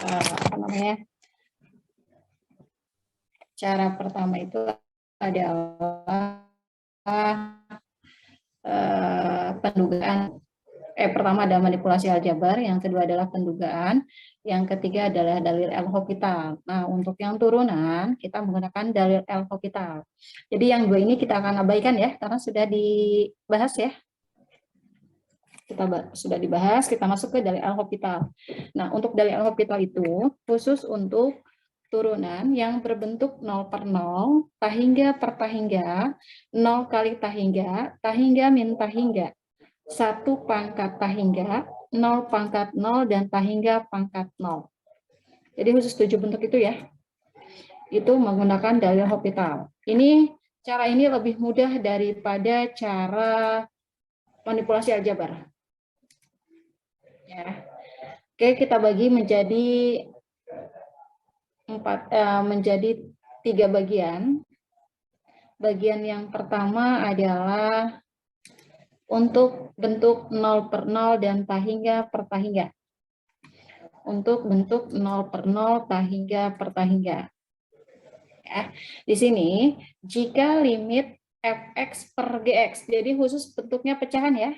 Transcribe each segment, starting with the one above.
apa namanya, cara pertama itu adalah pendugaan. Pertama ada manipulasi aljabar, yang kedua adalah pendugaan, yang ketiga adalah dalil el-hopital. Nah, untuk yang turunan kita menggunakan dalil el-hopital. Jadi yang dua ini kita akan abaikan ya, karena sudah dibahas ya. Sudah dibahas, kita masuk ke dalil el-hopital. Nah, untuk dalil el-hopital itu khusus untuk turunan yang berbentuk 0/0, tahingga per tahingga, 0 kali tahingga min tahingga, 1 pangkat tahingga, 0 pangkat 0, dan tahingga pangkat 0. Jadi khusus 7 bentuk itu ya. Itu menggunakan dalil hospital. Cara ini lebih mudah daripada cara manipulasi aljabar. Ya. Oke, kita bagi menjadi 3 bagian. Bagian yang pertama adalah untuk bentuk 0/0 dan tahingga per tahingga. Untuk bentuk 0/0 tahingga per tahingga. Ya, di sini jika limit fx per gx, jadi khusus bentuknya pecahan ya.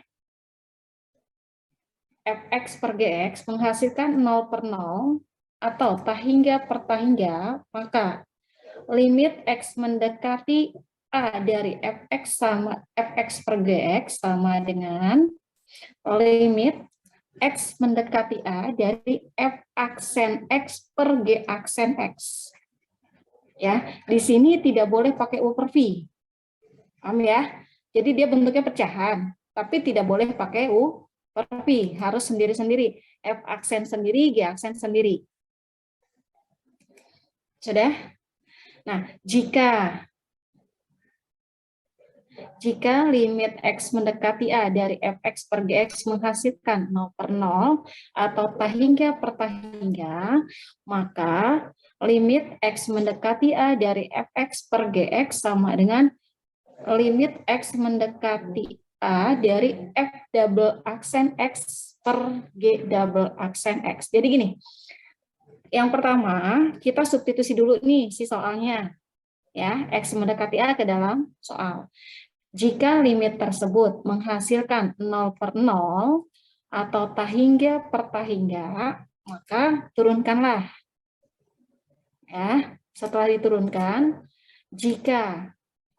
Fx per gx menghasilkan 0/0 atau tahingga per tahingga, maka limit x mendekati A dari fx per gx sama dengan limit x mendekati A dari f aksen x per g aksen x. Ya, di sini tidak boleh pakai U per V. Paham ya? Jadi dia bentuknya pecahan, tapi tidak boleh pakai U per V, harus sendiri-sendiri. F aksen sendiri, G aksen sendiri. Sudah? Nah, jika limit x mendekati A dari fx per gx menghasilkan 0/0 atau tahingga per tahingga, maka limit x mendekati A dari fx per gx sama dengan limit x mendekati A dari f double aksen x per g double aksen x. Jadi gini, yang pertama kita substitusi dulu nih si soalnya. Ya, x mendekati A ke dalam soal. Jika limit tersebut menghasilkan 0/0 atau tahingga per tahingga, maka turunkanlah. Ya, setelah diturunkan,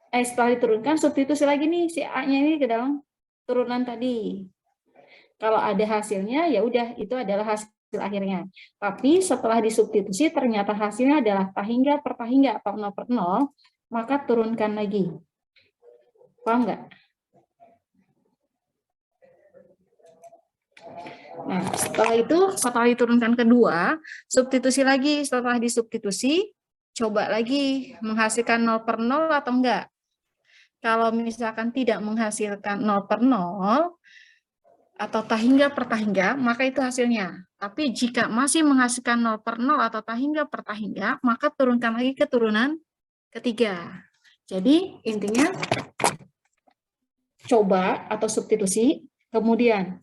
setelah diturunkan substitusi lagi nih si A-nya ini ke dalam turunan tadi. Kalau ada hasilnya ya udah itu adalah hasil akhirnya. Tapi setelah disubstitusi ternyata hasilnya adalah tahingga per tahingga atau 0/0, maka turunkan lagi. Paham nggak? Nah, setelah diturunkan kedua, substitusi lagi. Setelah disubstitusi, coba lagi menghasilkan 0/0 atau enggak. Kalau misalkan tidak menghasilkan 0/0 atau tahingga per tahingga, maka itu hasilnya. Tapi jika masih menghasilkan 0/0 atau tahingga per tahingga, maka turunkan lagi ke turunan ketiga. Jadi intinya coba atau substitusi, kemudian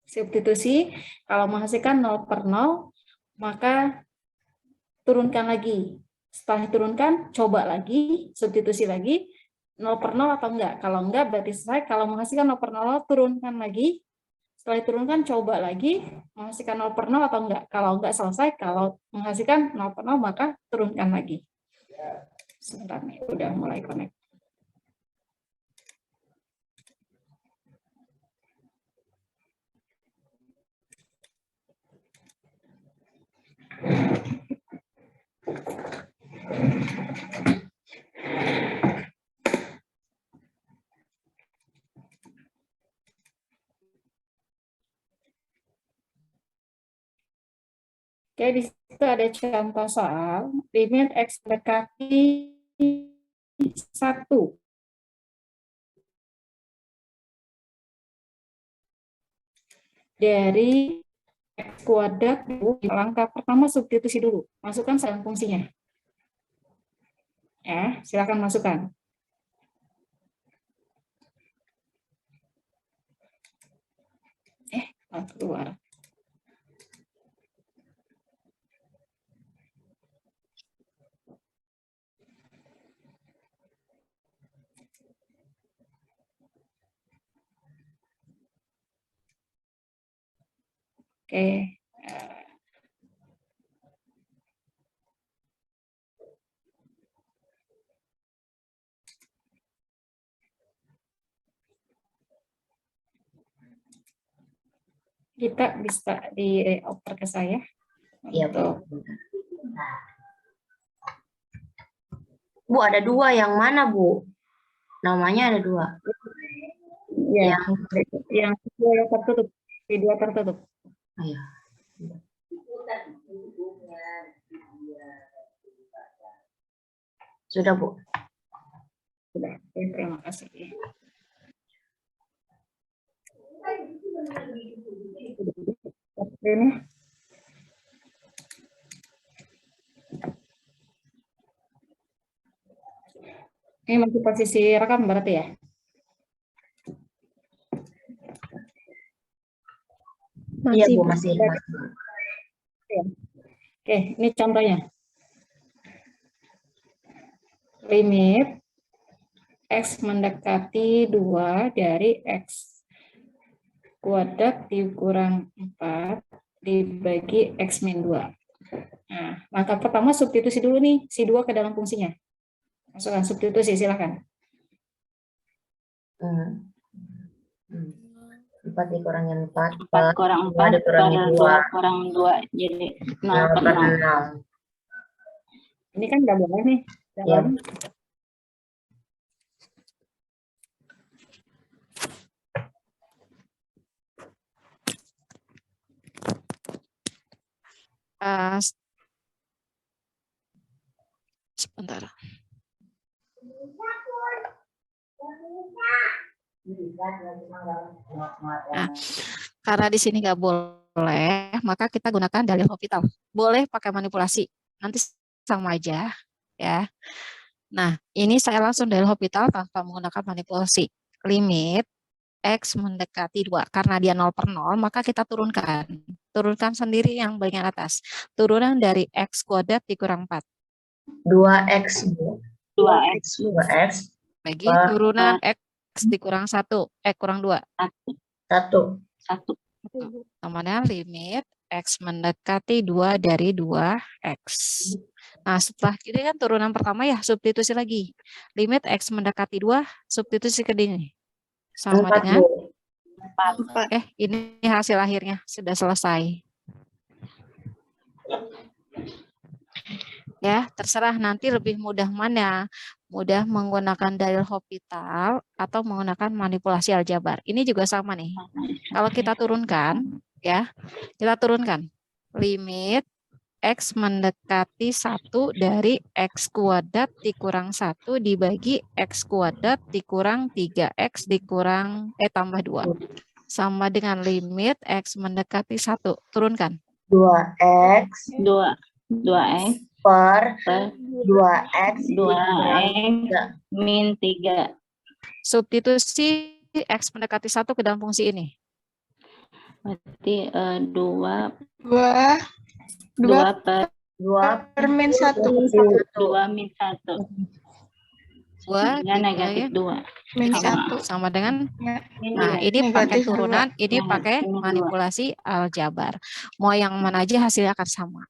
substitusi, kalau menghasilkan 0/0, maka turunkan lagi. Setelah diturunkan, coba lagi, substitusi lagi, 0/0 atau enggak. Kalau enggak, berarti selesai. Kalau menghasilkan 0/0, turunkan lagi. Setelah diturunkan, coba lagi, menghasilkan 0/0 atau enggak. Kalau enggak, selesai. Kalau menghasilkan 0/0, maka turunkan lagi. Sebentar nih, udah mulai connect. Oke, di situ ada contoh soal limit x mendekati 1 dari x kuadrat. Langkah pertama substitusi dulu, masukkan saling fungsinya. Ya, silakan masukkan. keluar. Oke. Kita bisa di-oper ke saya. Iya, Bu. Untuk Bu, ada 2. Yang mana, Bu? Namanya ada 2. ya, yang kedua tertutup, video tertutup. Ayo. Sudah, Bu. Sudah, oke, terima kasih. Ini masih posisi rekam berarti ya? Iya, Bu, masih. Oke, ini contohnya. Limit X mendekati 2 dari X kuadrat dikurang 4 dibagi X min 2. Nah, langkah pertama substitusi dulu nih, si 2 ke dalam fungsinya. Masukkan substitusi, silakan. 4 dikurangin 4. 4 kurang 4 dikurangin 2 kurang 2 jadi 0 per 0. Ini kan nggak boleh nih. Ya. Sebentar. Nah, karena di sini nggak boleh, maka kita gunakan dalil Hospital. Boleh pakai manipulasi, nanti sama aja, ya. Nah, ini saya langsung dalil Hospital tanpa menggunakan manipulasi. Limit X mendekati 2, karena dia 0 per 0, maka kita turunkan. Turunkan sendiri yang bagian atas. Turunan dari X kuadrat dikurang 4. 2X. 2X. Bagi turunan X dikurang 1, kurang 2. 1. Sama dengan limit X mendekati 2 dari 2X. Nah, setelah ini kan turunan pertama ya, substitusi lagi. Limit X mendekati 2, substitusi ke sini. Sama 4, dengan 4. ini hasil akhirnya sudah selesai. Ya, terserah nanti lebih mudah mana. Mudah menggunakan dalil Hospital atau menggunakan manipulasi aljabar. Ini juga sama nih. Kalau kita turunkan, ya, kita turunkan limit X mendekati 1 dari X kuadrat dikurang 1 dibagi X kuadrat dikurang 3X dikurang tambah 2. Sama dengan limit X mendekati 1. Turunkan. 2X. 2X per 2X min 3. Substitusi X mendekati 1 ke dalam fungsi ini. Berarti 2 per min 1. 2 min 1. 2 dengan negatif 2. Min 1. Sama dengan, nah ini pakai turunan, ini pakai manipulasi aljabar. Mau yang mana aja hasilnya akan sama.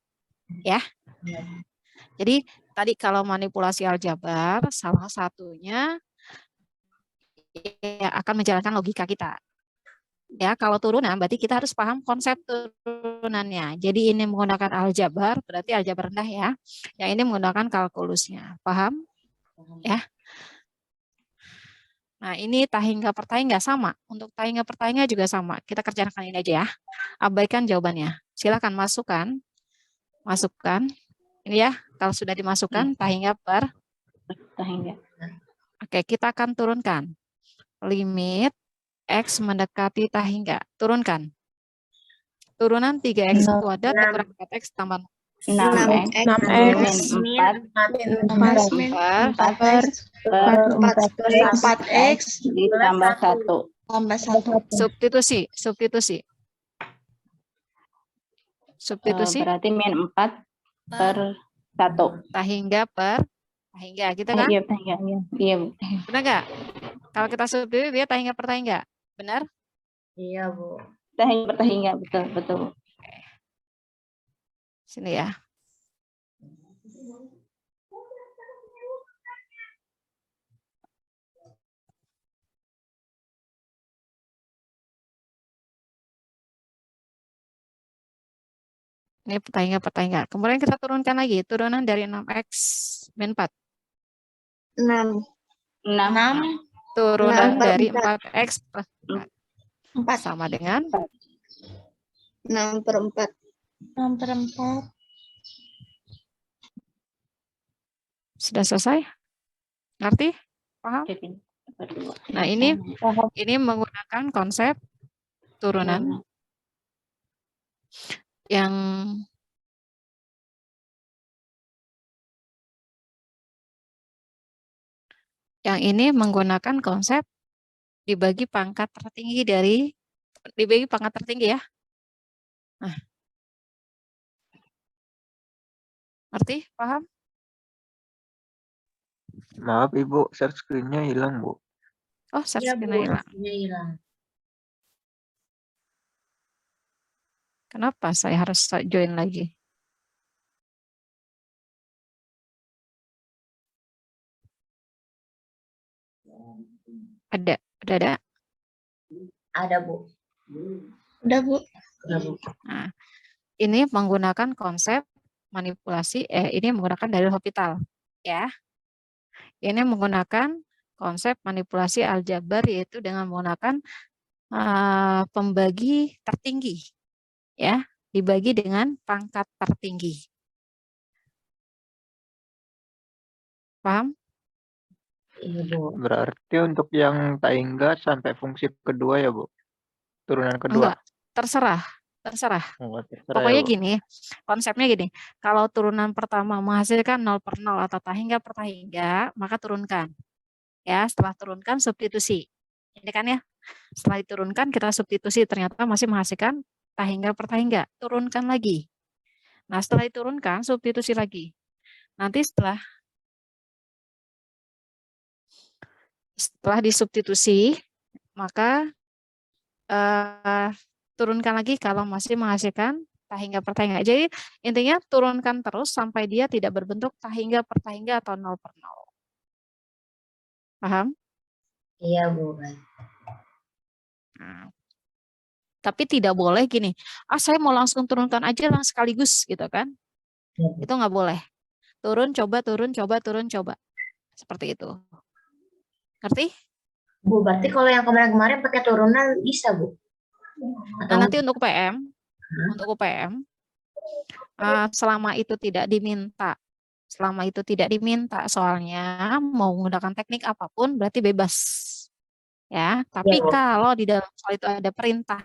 Ya. Jadi tadi kalau manipulasi aljabar, salah satunya ya, akan menjalankan logika kita. Ya, kalau turunan berarti kita harus paham konsep turunannya. Jadi ini menggunakan aljabar, berarti aljabar rendah ya. Yang ini menggunakan kalkulusnya. Paham? Ya. Nah, ini tahingga pertahingga sama. Untuk tahingga pertahingga juga sama. Kita kerjakan ini aja ya. Abaikan jawabannya. Silakan masukkan. Masukkan. Ini ya, kalau sudah dimasukkan tahingga per Tahingga. Oke, kita akan turunkan. Limit X mendekati tahingga. Turunkan. Turunan 3X kuadrat dikurang 4X tambah 6X min 4 ditambah 1. Tambah 1. substitusi. Substitusi Berarti min 4 per 1. tahingga per tahingga gitu kan? Iya, tahingga. Iya, Bu. Benar nggak? Kalau kita substitusi dia tahingga per tahingga. Benar? Iya, Bu. Tahingga per tahingga, betul, betul. Sini ya. Ini pertanyaan. Kemudian kita turunkan lagi. Turunan dari 6X min 4. 6. 6. Turunan 6 per dari 4. 4X plus 4 sama dengan 6 per 4. 6 per 4. sudah selesai? Ngerti? Paham? Nah, ini menggunakan konsep turunan yang ini menggunakan konsep dibagi pangkat tertinggi ya. Nah. Ngerti? Paham? Maaf Ibu, share screen-nya hilang, Bu. Oh, share Iya, Bu. screen-nya hilang. Hilang. Kenapa saya harus join lagi? Udah ada? Ada, Bu. Udah, Bu. Udah, Bu. Nah, ini menggunakan konsep manipulasi, ini menggunakan dalil Hospital, ya. Ini menggunakan konsep manipulasi aljabar, yaitu dengan menggunakan pembagi tertinggi, ya, dibagi dengan pangkat tertinggi. Paham? Iya, Bu. Berarti untuk yang tahingga sampai fungsi kedua ya, Bu? Turunan kedua? Enggak, terserah. Oh, terserah Pokoknya ya, Bu. gini, konsepnya gini, kalau turunan pertama menghasilkan 0 per 0 atau tahingga per tahingga, maka turunkan. Ya, setelah turunkan substitusi. Ini kan ya, setelah diturunkan kita substitusi, ternyata masih menghasilkan tahingga per tahingga, turunkan lagi. Nah, setelah diturunkan substitusi lagi. Nanti setelah disubstitusi, maka turunkan lagi kalau masih menghasilkan tahingga per tahingga. Jadi intinya turunkan terus sampai dia tidak berbentuk tahingga per tahingga atau 0 per 0. Paham? Iya, Bu. Nah, tapi tidak boleh gini, saya mau langsung turunkan aja langsung sekaligus gitu kan. Ya, Itu nggak boleh. Turun, coba, turun, coba, turun, coba. Seperti itu. Ngerti? Bu, berarti kalau yang kemarin-kemarin pakai turunan bisa, Bu? Nah, nanti untuk UPM, selama itu tidak diminta, soalnya mau menggunakan teknik apapun berarti bebas. Ya, tapi Ya, Bu. kalau di dalam soal itu ada perintah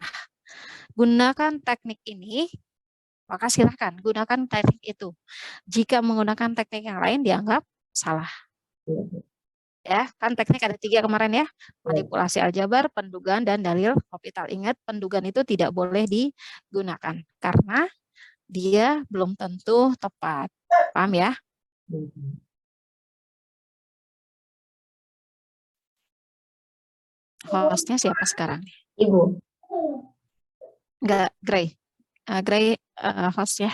gunakan teknik ini, maka silahkan gunakan teknik itu. Jika menggunakan teknik yang lain dianggap salah. Iya, Bu. Ya, kan teknik ada 3 kemarin ya, manipulasi aljabar, pendugaan, dan dalil Hospital. Ingat, pendugaan itu tidak boleh digunakan karena dia belum tentu tepat. Paham ya? Hostnya siapa sekarang? Ibu. Enggak, Gray. Gray host ya.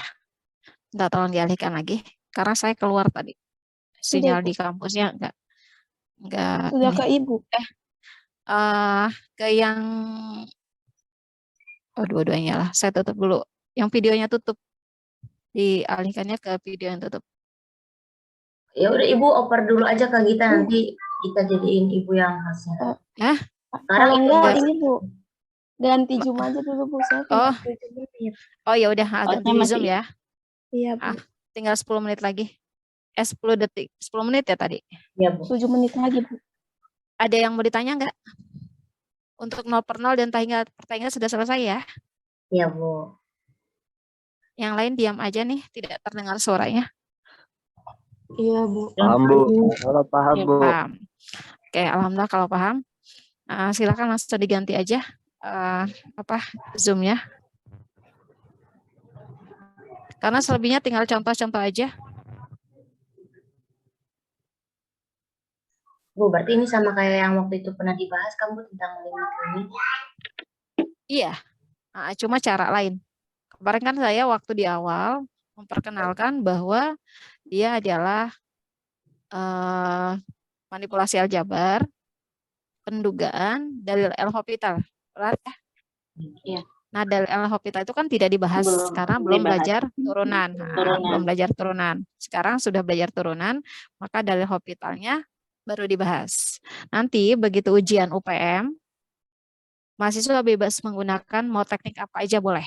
Enggak, tolong dialihkan lagi. Karena saya keluar tadi. Sinyal di kampusnya enggak Sudah ini. ke Ibu. Ke yang dua-duanya lah. Saya tutup dulu. Yang videonya tutup. Dialihkannya ke video yang tutup. Ya udah, Ibu oper dulu aja ke kita, nanti kita jadiin Ibu yang hasil. Kalau Ibu enggak nggak- ini, Bu. Ganti Zoom aja dulu, Bu. Saya tinggal 7 menit. Oh ya udah, agak di Zoom ya. Iya, Bu. Tinggal 10 menit lagi. 10 detik. 10 menit ya tadi. Iya, Bu. 7 menit lagi, Bu. Ada yang mau ditanya enggak? Untuk 0 per 0 dan tahingga per tahingga sudah selesai ya. Iya, Bu. Yang lain diam aja nih, tidak terdengar suaranya. Iya, Bu. Paham, Bu. Kalau paham, Bu. Paham. Oke, alhamdulillah kalau paham. Silakan langsung diganti aja Zoom-nya. Karena selebihnya tinggal contoh-contoh aja. Bu, berarti ini sama kayak yang waktu itu pernah dibahas kan Bu tentang limit-limit. Iya, cuma cara lain. Kemarin kan saya waktu di awal memperkenalkan bahwa dia adalah manipulasi aljabar, pendugaan, dalil El-Hopital. Iya. Nah, dalil El-Hopital itu kan tidak dibahas karena belum dibahas. belajar turunan. Turunan. Belum belajar turunan. Sekarang sudah belajar turunan, maka dalil Hopitalnya baru dibahas. Nanti begitu ujian UPM, mahasiswa bebas menggunakan mau teknik apa aja boleh.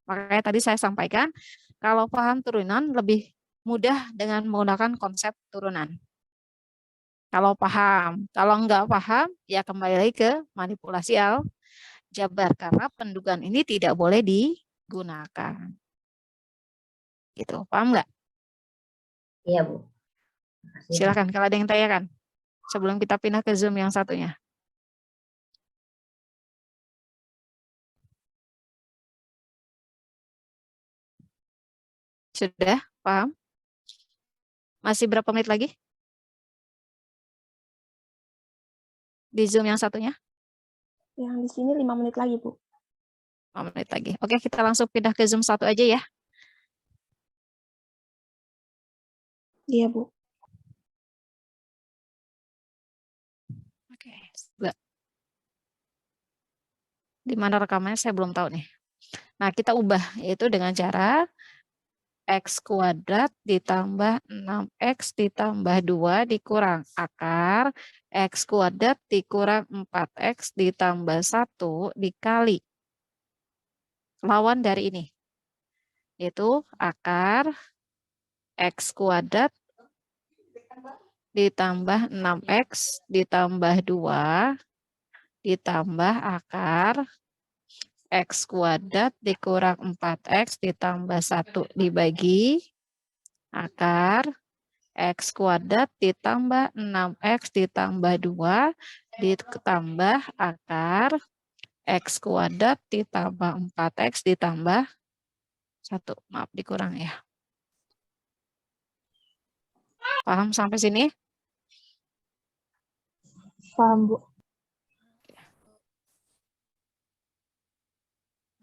Makanya tadi saya sampaikan, kalau paham turunan lebih mudah dengan menggunakan konsep turunan. Kalau paham, kalau enggak paham, ya kembali lagi ke manipulasi aljabar karena pendugaan ini tidak boleh digunakan. Gitu, paham nggak? Iya Bu. Makasih. Silakan kalau ada yang tanyakan sebelum kita pindah ke Zoom yang satunya. Sudah paham? Masih berapa menit lagi? Di Zoom yang satunya? Yang di sini 5 menit lagi, Bu. 5 menit lagi. Oke, kita langsung pindah ke Zoom satu aja ya. Iya, Bu. Oke, di mana rekamannya saya belum tahu nih. Nah, kita ubah yaitu dengan cara X kuadrat ditambah 6X ditambah 2 dikurang akar X kuadrat dikurang 4X ditambah 1 dikali lawan dari ini. Yaitu akar X kuadrat ditambah 6X ditambah 2 ditambah akar X kuadrat dikurang 4X ditambah 1 dibagi akar X kuadrat ditambah 6X ditambah 2 ditambah akar X kuadrat ditambah 4X ditambah 1. Maaf, dikurang ya. Paham sampai sini? Paham, Bu.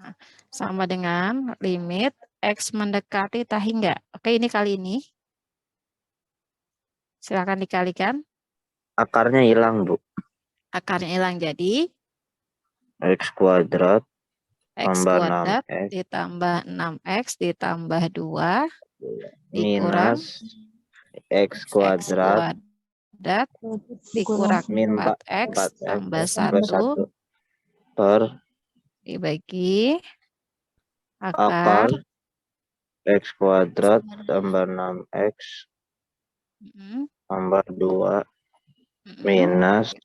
Nah, sama dengan limit X mendekati tak hingga. Oke, ini kali ini. Silakan dikalikan. Akarnya hilang, Bu. Akarnya hilang jadi X kuadrat X tambah kuadrat 6X ditambah 6X ditambah 2 dikurang minus X kuadrat dikurang min 4X tambah 1 per dibagi akar akar X kuadrat tambah 6X tambah 2 minus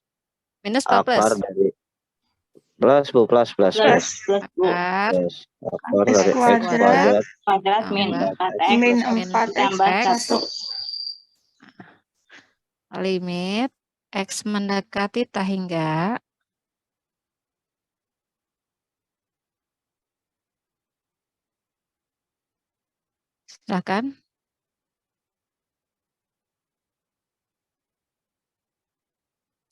apa akar plus? dari plus Bu, plus Bu. Akar dari X Kuadrat min 4X tambah 1. Limit X mendekati tak hingga silakan.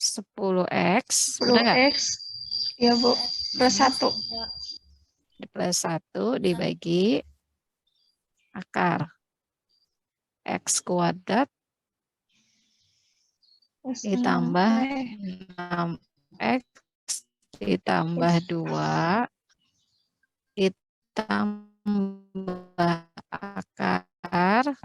Sepuluh X. 10X. Iya, Bu. Plus 1. Plus 1 dibagi akar X kuadrat ditambah 6X ditambah 2 ditambah akar 1.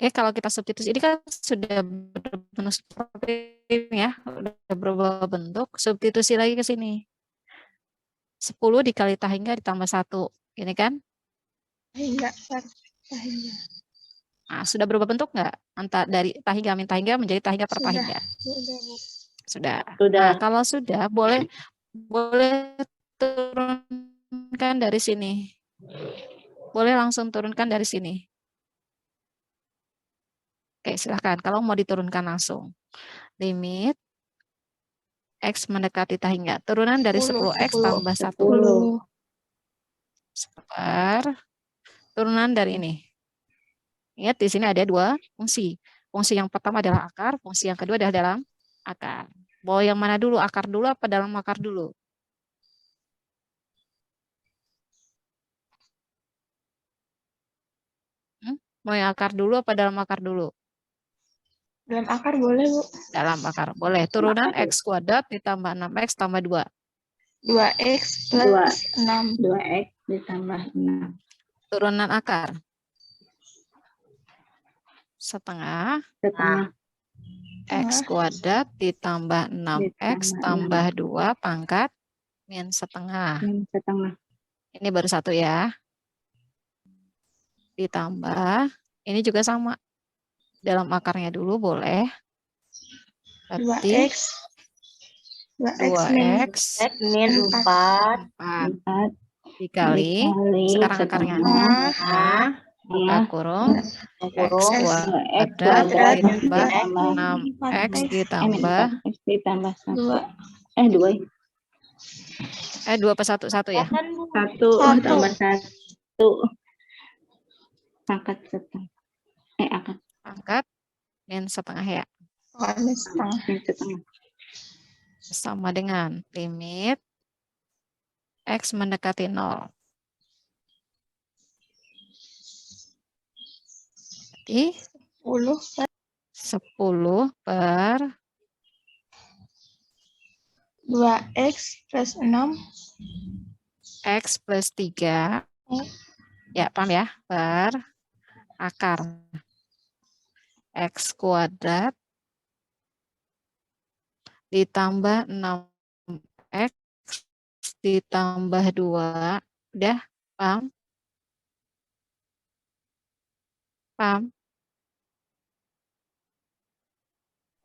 Oke, kalau kita substitusi ini kan sudah berbentuk seperti ini ya, sudah berubah bentuk, substitusi lagi ke sini. 10 dikali tak hingga ditambah 1, ini kan? Hingga. Nah, sudah berubah bentuk nggak? Antara dari tak hingga min tak hingga menjadi tak hingga per tak hingga. Sudah. Nah, kalau sudah boleh turunkan dari sini. Boleh langsung turunkan dari sini. Oke, silahkan. Kalau mau diturunkan langsung. Limit X mendekati tak hingga. Turunan dari 10X tambah 1. 10. Per Turunan dari ini. Ingat di sini ada dua fungsi. Fungsi yang pertama adalah akar, fungsi yang kedua adalah dalam akar. Mau yang mana dulu? Akar dulu apa dalam akar dulu? Mau yang akar dulu apa dalam akar dulu? Dalam akar boleh, Bu. Dalam akar. Boleh. Turunan X kuadrat ditambah 6X tambah 2. 2X plus 6. 2X ditambah 6. Turunan akar. Setengah Setengah. X kuadrat ditambah 6X tambah 2 pangkat min setengah. Min setengah. Ini baru satu ya. Ditambah, ini juga sama. Dalam akarnya dulu boleh. Berarti 2X min 4 4 dikali. Sekarang akarnya. Buka kurung. X kuadrat ditambah 6X ditambah. X ditambah 1. 2. 2 per 1, 1 ya? 1 tambah 1. Pangkat setengah. Akar. Angkat min setengah ya. Min setengah. Min setengah. Sama dengan limit X mendekati 0. Jadi 10 per 2X plus 6. X plus 3. Ya, paham ya? Per akar. X kuadrat ditambah 6X ditambah 2. Udah, paham? Paham?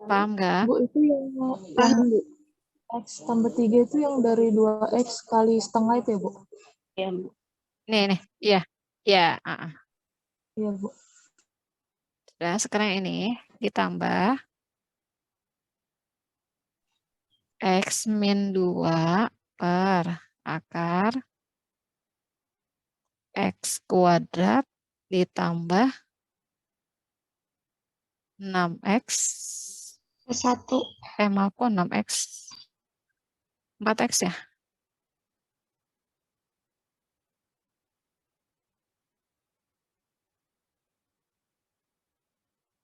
Paham nggak? Bu, itu yang Bu. X tambah 3 itu yang dari 2X kali setengah itu ya, Bu? Iya, Bu. Nih. Iya. Iya, Iya, Bu. Sudah, sekarang ini ditambah X min 2 per akar X kuadrat ditambah 6X. 1. Maaf, 6X. 4X ya?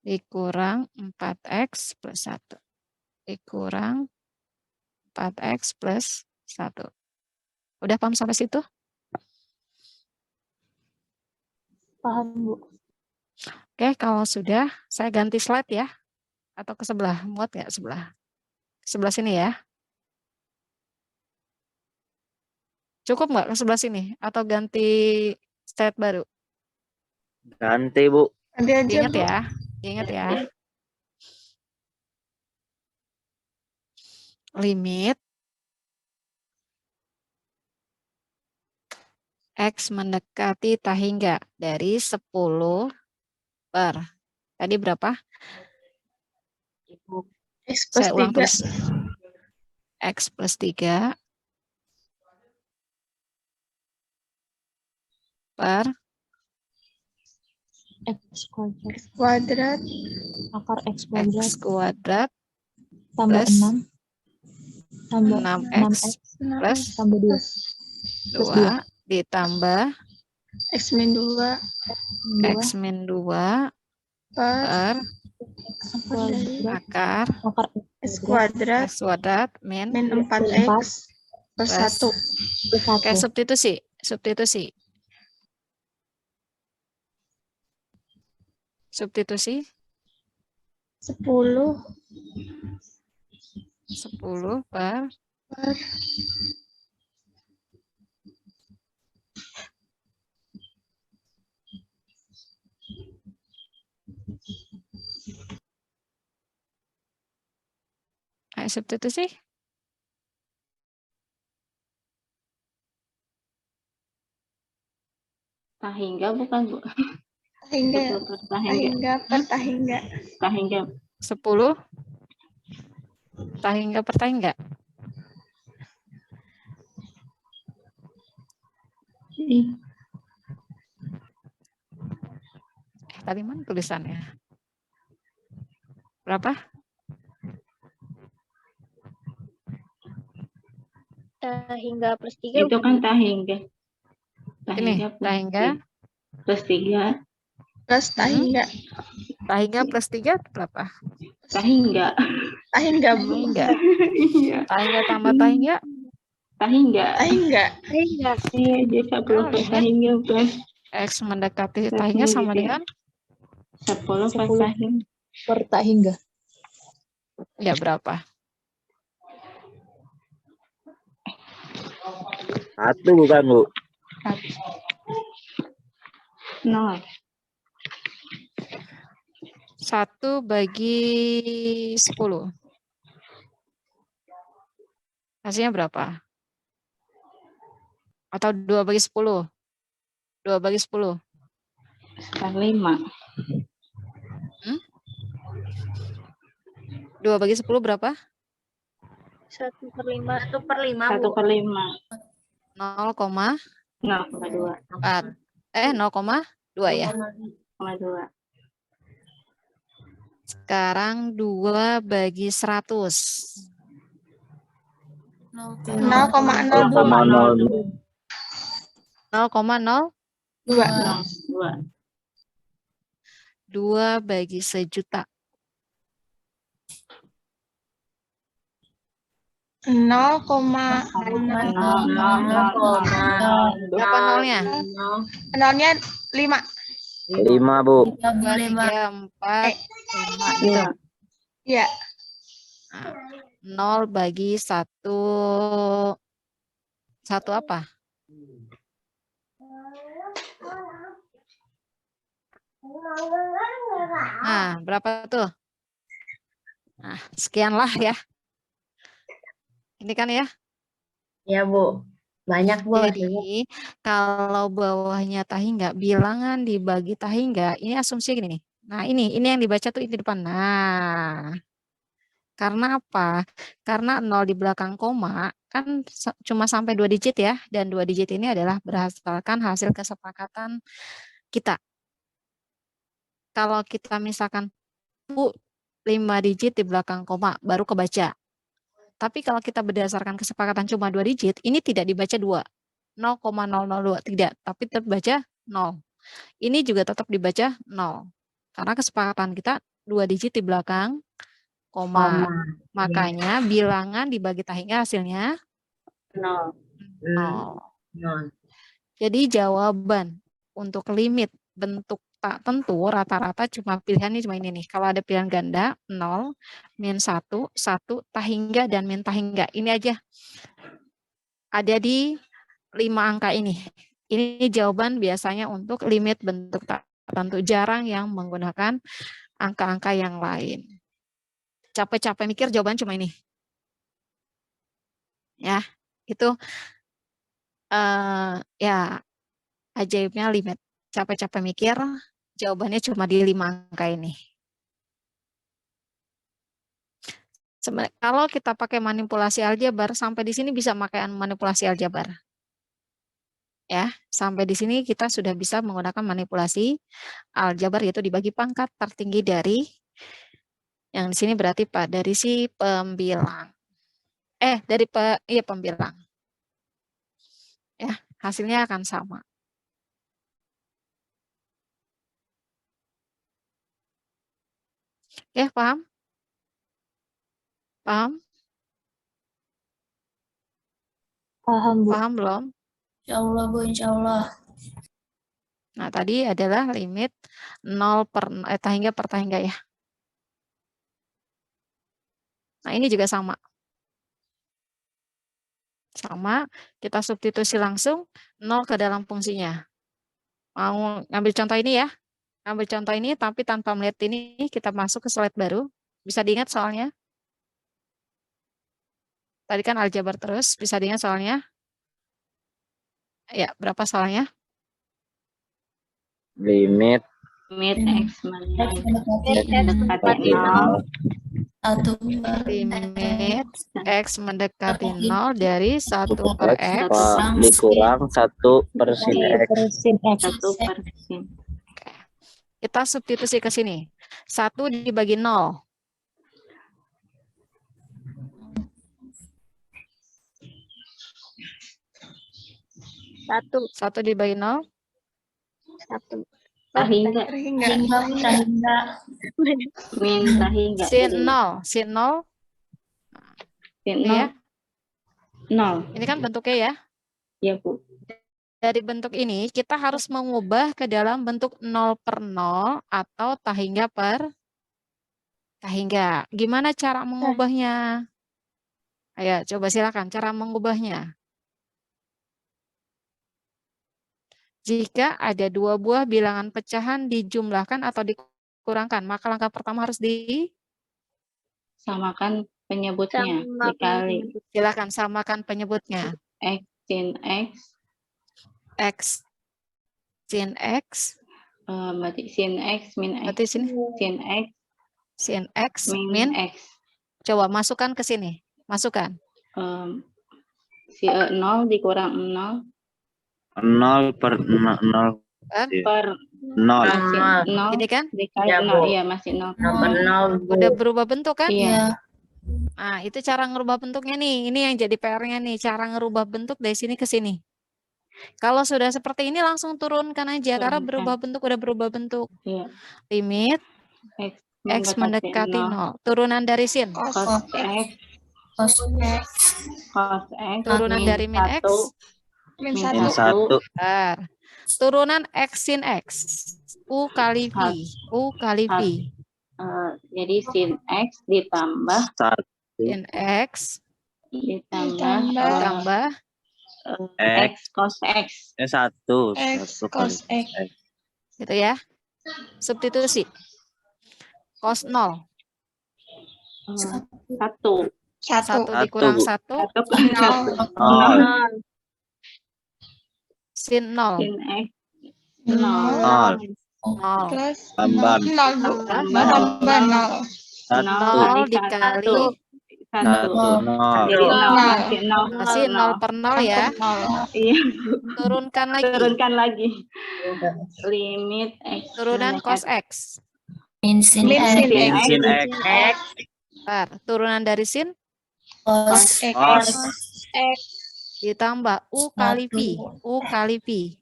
Dikurang 4X plus 1. Dikurang 4X plus 1. Udah paham sampai situ? Paham, Bu. Oke, kalau sudah, saya ganti slide ya. Atau ke sebelah, muat nggak sebelah? Sebelah sini ya. Cukup nggak ke sebelah sini? Atau ganti slide baru? Ganti, Bu. Ingat ya. Ingat ya. Limit X mendekati tak hingga dari 10 per. Tadi berapa? X plus Saya ulang 3. terus. X plus 3 per X kuadrat. Kuadrat. Akar X kuadrat. X kuadrat Tambah plus 6. Tambah 6X 6X plus tambah 2. 2 ditambah X min 2. X min 2 per akar X kuadrat X kuadrat min 4X plus 1. Oke, substitusi. 10 per substitusi. Tahingga bukan, Bu? Tahingga. Tahingga. 10 tahingga per tahingga. Tadi mana tulisannya? Berapa? Tahingga plus 3. Itu kan tahingga. Ini, tahingga plus 3. Plus tahingga. tahingga plus 3 berapa? Tahingga. Tahingga, Bu. Tahingga. Iya. Tahingga tambah tahingga. Tahingga. Tahingga. Iya, jadi 10 per tahingga bukan. X mendekati tahingga sama dengan 10 per 10 tahingga. per tahingga. ya berapa? 1 bukan, Bu? 0. 1 bagi 10. Hasilnya berapa? Atau 2 bagi 10? 2 bagi 10. Per 5. 2 bagi 10 berapa? 1 per 5. 1 per 5, 1 Bu. per 5. 0,4. 0,2. 0,2 ya. 0,2. Sekarang 2 bagi 100. 0,02. 0,0. 2. 2 bagi 1.000.000. Berapa nolnya? Nolnya 5. 5, Bu. 3, 4, 5 gitu. Iya. 0 bagi 1 apa? Nah, berapa tuh? Nah, sekianlah ya. Ini kan ya. Ya, Bu. Banyak, Bu. hasilnya. Jadi, kalau bawahnya tahingga, bilangan dibagi tahingga, ini asumsi gini nih. Nah, ini yang dibaca tuh di depan. Nah, karena apa? Karena 0 di belakang koma, kan cuma sampai 2 digit ya. Dan 2 digit ini adalah berdasarkan hasil kesepakatan kita. Kalau kita misalkan, Bu, 5 digit di belakang koma, baru kebaca. Tapi kalau kita berdasarkan kesepakatan cuma 2 digit, ini tidak dibaca 2. 0,002, tidak. Tapi tetap baca 0. Ini juga tetap dibaca 0. Karena kesepakatan kita 2 digit di belakang koma. Makanya bilangan dibagi tahingga hasilnya 0. 0. Jadi jawaban untuk limit bentuk tak tentu rata-rata cuma pilihannya cuma ini nih. Kalau ada pilihan ganda 0, min 1, 1, tahingga dan min tahingga. Ini aja ada di 5 angka ini. Ini jawaban biasanya untuk limit bentuk tak tentu. Jarang yang menggunakan angka-angka yang lain. Capek-capek mikir jawaban cuma ini. Ya, itu ya ajaibnya limit. Capek-capek mikir, jawabannya cuma di 5 angka ini. Sebenarnya, kalau kita pakai manipulasi aljabar, sampai di sini bisa pakai manipulasi aljabar. Ya, sampai di sini kita sudah bisa menggunakan manipulasi aljabar, yaitu dibagi pangkat tertinggi dari, yang di sini berarti Pak, dari si pembilang. Dari pembilang. Ya, hasilnya akan sama. Oke, paham? Paham? Paham, Bu. Paham belum? Insyaallah, Bu, insyaallah. Nah, tadi adalah limit 0 per tahingga per tahingga ya. Nah, ini juga sama. Sama, kita substitusi langsung 0 ke dalam fungsinya. Mau ngambil contoh ini ya? Ambil contoh ini, tapi tanpa melihat ini, kita masuk ke slide baru. Bisa diingat soalnya? Tadi kan aljabar terus, bisa diingat soalnya? Ya, berapa soalnya? Limit X mendekati 0. Limit X mendekati 0 dari 1 per X. dikurang 1 per sin X. 1 per sin. Kita substitusi ke sini. 1 dibagi 0. 1 dibagi 0. 1. Tahingga. Tahingga. Min tahingga. Sin 0. Sin 0. Sin Ini ya. 0. Ini kan bentuknya ya. Ya, Bu. Dari bentuk ini kita harus mengubah ke dalam bentuk 0 per 0 atau tahingga per tahingga. Gimana cara mengubahnya? Ayo coba silakan cara mengubahnya. Jika ada 2 buah bilangan pecahan dijumlahkan atau dikurangkan, maka langkah pertama harus Samakan penyebutnya dikali silakan samakan penyebutnya. X sin X. X sin X. Berarti sin X min X. Berarti sini Sin X sin X min min. X. Coba masukkan ke sini. Masukkan. 0 dikurang 0 0 per 0 per 0. masih 0 Ini kan dikali Ya, 0. Bu. Iya, masih 0. 0 per 0, Bu. udah berubah bentuk kan? Iya. Nah, itu cara ngerubah bentuknya nih. Ini yang jadi PR-nya nih, cara ngerubah bentuk dari sini ke sini. Kalau sudah seperti ini langsung turunkan aja karena Turunkan. berubah bentuk, udah berubah bentuk. Iya. Limit X mendekati 0. Turunan dari sin. Cos X. Cos X. Turunan dari min X. Min Min 1. 1. Bentar. Turunan X sin X. U kali V. U kali V. Jadi sin X ditambah 1 Sin X ditambah X cos X. 1. X cos X. Gitu ya. Substitusi. Cos 0. 1. 1 dikurang 1. 1 per 0. 0. Sin 0. Sin X 0. 0. Plus Tambah 0, Bu. tambah 0. 0 1. dikali 1. 0. Jadi 0 masih 0 per masih 0 per 0 ya. 0. Iya, Turunkan lagi. turunkan lagi. Limit X. Turunan cos X. Min sin Min X. Sin X. Bentar. Turunan dari sin Cos X. Cos ditambah U kali V. U kali V.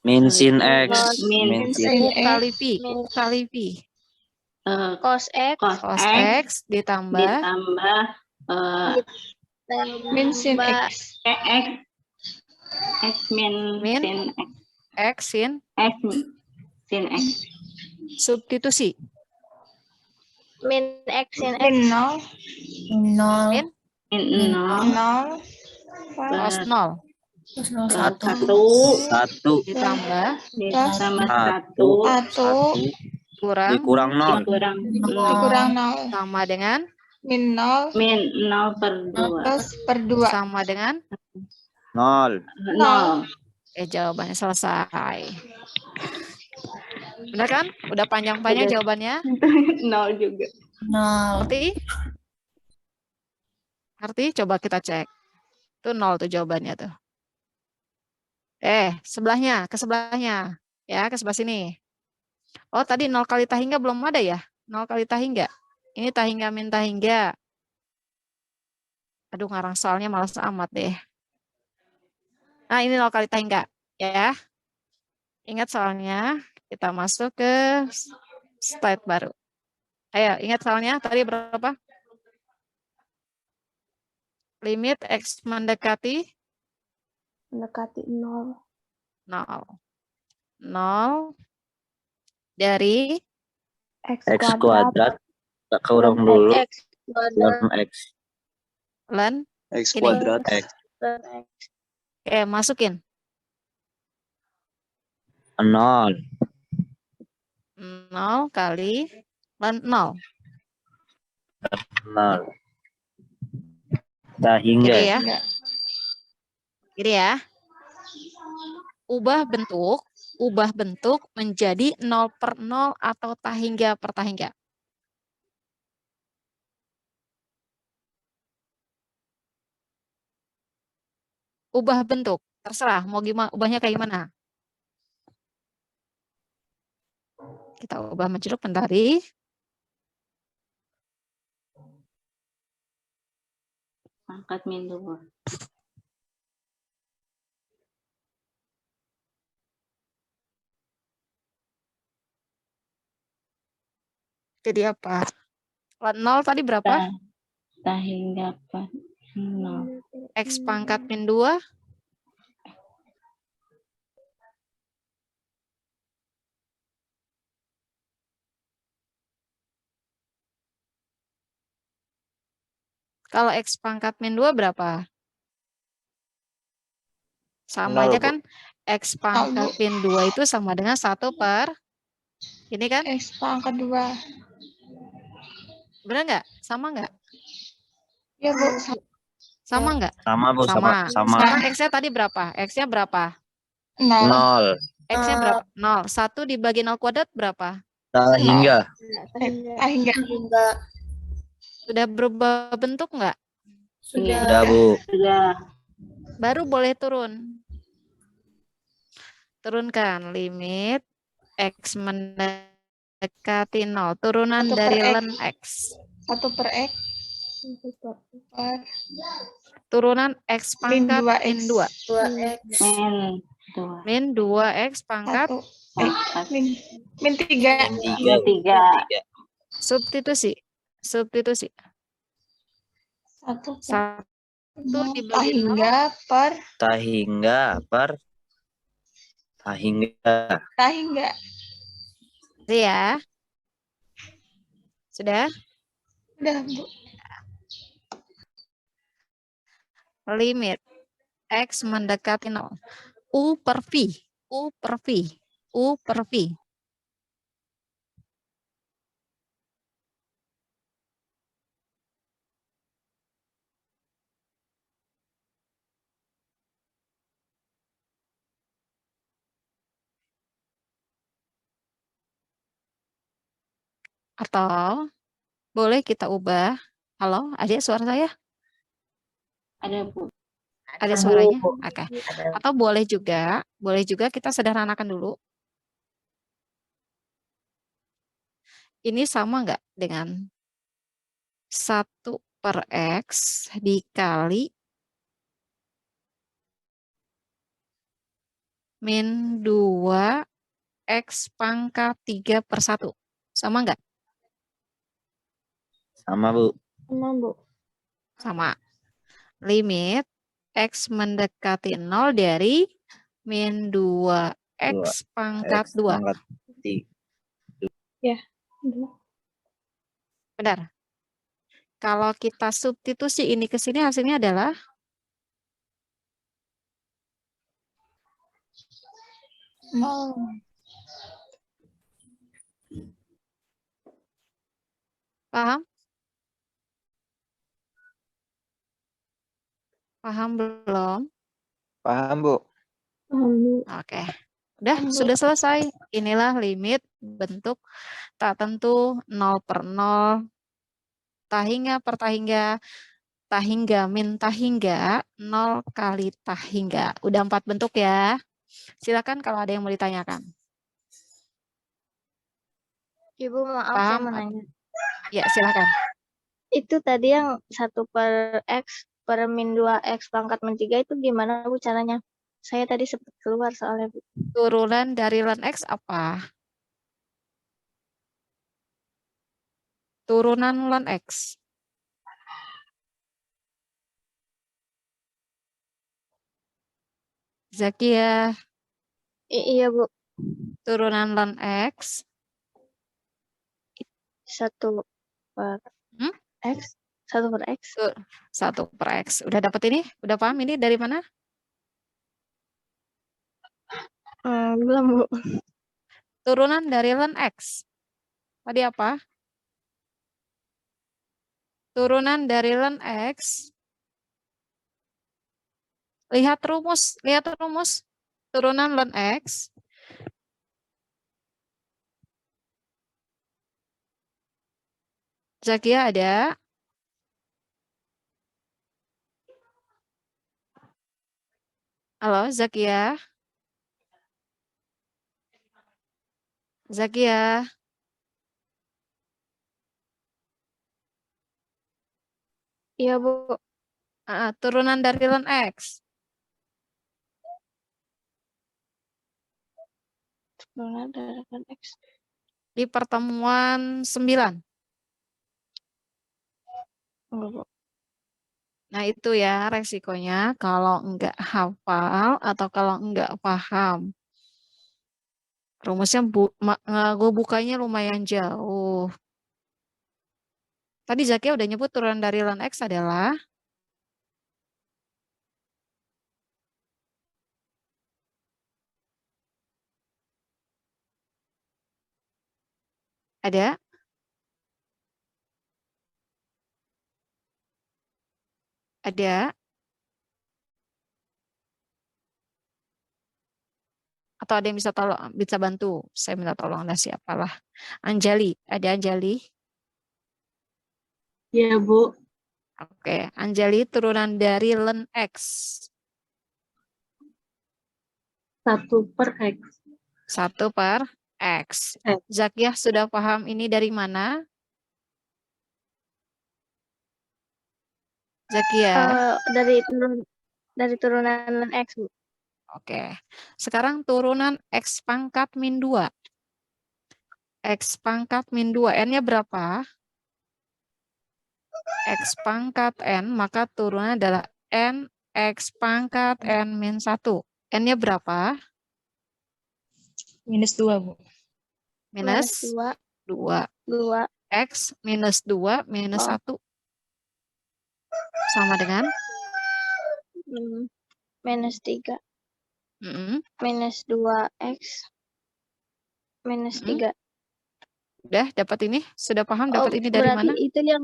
min sin X. Min Min sin U kali V. U kali V. cos Cos X X ditambah ditambah Min sin X. X. X min Min. sin X. X sin X sin X. substitusi. Min X sin X. Min 0. Min Min 0 0. cos 0 1 ditambah ditambah 1 kurang dikurang 0. kurang 0 dikurang 0. sama dengan Min 0 min 0 per 2 plus per 2. sama dengan 0. 0. jawabannya selesai. Benar kan? Udah panjang-panjang jawabannya. 0 juga. Ngerti? Ngerti? Coba kita cek. Itu 0 tuh jawabannya tuh. Sebelahnya, ke sebelahnya. Ya, ke sebelah sini. Oh, tadi 0 kali tahingga belum ada ya? 0 kali tahingga. Ini tahingga min tahingga. Aduh, ngarang soalnya malas amat deh. Nah, ini 0 kali tahingga. Ya. Ingat soalnya, kita masuk ke slide baru. Ayo, ingat soalnya tadi berapa? Limit X mendekati 0. 0. 0 dari X X kuadrat. Tak kurang dulu. X kuadrat. X. len. X Ini. kuadrat. X. Masukin. 0. 0 kali len 0. 0. Tahingga. Gini ya. Gini ya. Ubah bentuk menjadi 0 per 0 atau tahingga per tahingga. Ubah bentuk, terserah mau gimana, ubahnya kayak gimana. Kita ubah mencolok mentari. Pangkat min 2. Jadi apa? 0 tadi berapa? Tak hingga 0. X pangkat min 2. Kalau X pangkat min 2 berapa? Sama 0, aja Bu. kan? X pangkat min 2 itu sama dengan 1 per ini kan? X pangkat 2. Benar nggak? Sama nggak? Ya, Bu. Sama nggak? Sama, Bu. Sama. Sekarang X-nya tadi berapa? X-nya berapa? 0. 0. X-nya berapa? 0. 1 dibagi 0 kuadrat berapa? Tak hingga. Hingga. Sudah berubah bentuk nggak? Sudah, Bu. Sudah. Baru boleh turun. Turunkan limit X mendekati 0. Turunan 1 per dari X. ln X. 1 per X. Per Turunan X min pangkat 2X. min 2. Min 2. Min 2X pangkat 1. Pangkat Min 3. Tiga. min 3. substitusi. Substitusi. 1 1 tak dibagi 0. hingga per Tak hingga per. Tak hingga. tak hingga. Ya. Sudah? Udah, Bu. Limit X mendekati 0. U per V. U per V. U per V. Atau boleh kita ubah. Halo, ada suara saya? Ada, Bu. Ada suaranya? Oke. Atau boleh juga kita sederhanakan dulu. Ini sama nggak dengan 1 per X dikali min 2 X pangkat 3 per 1. Sama nggak? Sama, Bu. Sama, Bu. Sama. Limit X mendekati 0 dari min 2 X pangkat 2. Pangkat 3. Benar. Kalau kita substitusi ini ke sini hasilnya adalah paham? Paham belum? Paham, Bu. Oke. Udah, sudah selesai. Inilah limit bentuk tak tentu 0 per 0, tahingga per tahingga, tahingga min tahingga, 0 kali tahingga. Udah 4 bentuk ya. Silakan kalau ada yang mau ditanyakan. Ibu, maaf saya Paham? mau nanya. Ya, silakan. Itu tadi yang 1 per X per min 2X pangkat min 3 itu gimana, Bu, caranya? Saya tadi sempat keluar soalnya, Bu. Turunan dari ln X apa? Turunan ln X. Zakia, Iya, Bu. turunan ln X. 1 per X. 1 per X. 1 per X. Udah dapat ini? Udah paham ini dari mana? Belum, Bu. Turunan dari ln X. Tadi apa? Turunan dari ln X. Lihat rumus. Turunan ln X. Zakia ada? Halo, Zakia. Zakia. Iya, Bu. Turunan dari ln X. Turunan dari ln X. Di pertemuan 9. Enggak, Bu. Nah, itu ya resikonya kalau enggak hafal atau kalau enggak paham. Rumusnya gue bukanya lumayan jauh. Tadi Zakia udah nyebut turunan dari ln X adalah ada atau ada yang bisa tolong, bisa bantu? Saya minta tolong ada siapalah. Anjali, ada Anjali? Iya, Bu. Oke, Anjali turunan dari ln X. 1/X. 1/X. X. Zakia sudah paham ini dari mana? Zakia. Dari turunan ln X, Bu. Oke. Sekarang turunan X pangkat min 2. X pangkat min 2. N-nya berapa? X pangkat N, maka turunannya adalah N X pangkat N min 1. N-nya berapa? -2, Bu. Minus 2. 2. X minus 2 minus 1. Sama dengan? Minus 3. Minus 2X. Minus 3. Udah dapat ini? Sudah paham dapat ini dari berarti mana? itu yang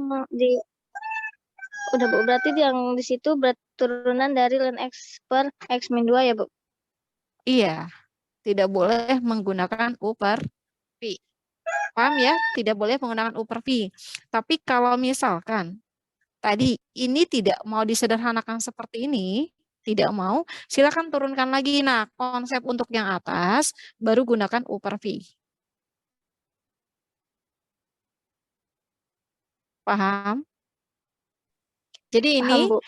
udah, Bu. Berarti yang di situ turunan dari ln X per X min 2 ya, Bu? Iya. Tidak boleh menggunakan U per V. Paham ya? Tidak boleh menggunakan U per V. Tapi kalau misalkan tadi ini tidak mau disederhanakan seperti ini, tidak mau, silakan turunkan lagi. Nah, konsep untuk yang atas baru gunakan U per V. Paham? Jadi ini Paham, Bu.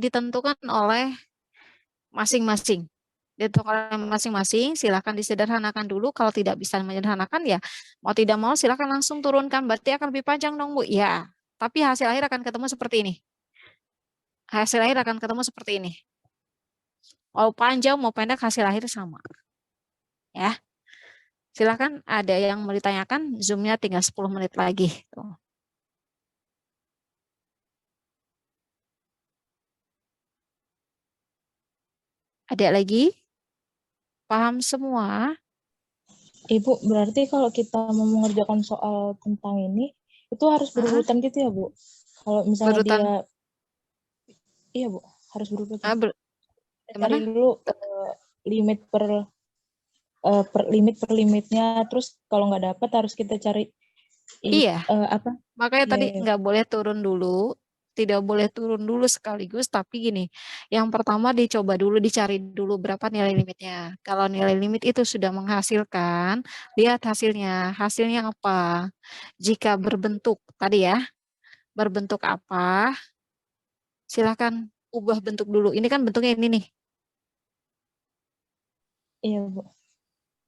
ditentukan oleh masing-masing. Ditentukan oleh masing-masing, silakan disederhanakan dulu. Kalau tidak bisa menyederhanakan ya mau tidak mau silakan langsung turunkan. Berarti akan lebih panjang dong, Bu. Ya, tapi hasil akhir akan ketemu seperti ini. Hasil akhir akan ketemu seperti ini. Mau panjang mau pendek hasil akhir sama. Ya. Silakan ada yang mau ditanyakan, Zoom-nya tinggal 10 menit lagi. Tuh. Ada lagi? Paham semua? Ibu, berarti kalau kita mau mengerjakan soal tentang ini, itu harus berurutan gitu ya, Bu? Kalau misalnya Berurutan. Iya, Bu, harus berurutan. Gimana? Cari dulu limit per limitnya, terus kalau nggak dapat harus kita cari makanya tadi nggak boleh turun dulu, tidak boleh turun dulu sekaligus, tapi gini, yang pertama dicoba dulu, dicari dulu berapa nilai limitnya. Kalau nilai limit itu sudah menghasilkan, lihat hasilnya apa. Jika berbentuk tadi ya, berbentuk apa, silakan ubah bentuk dulu. Ini kan bentuknya ini nih. Iya, Bu.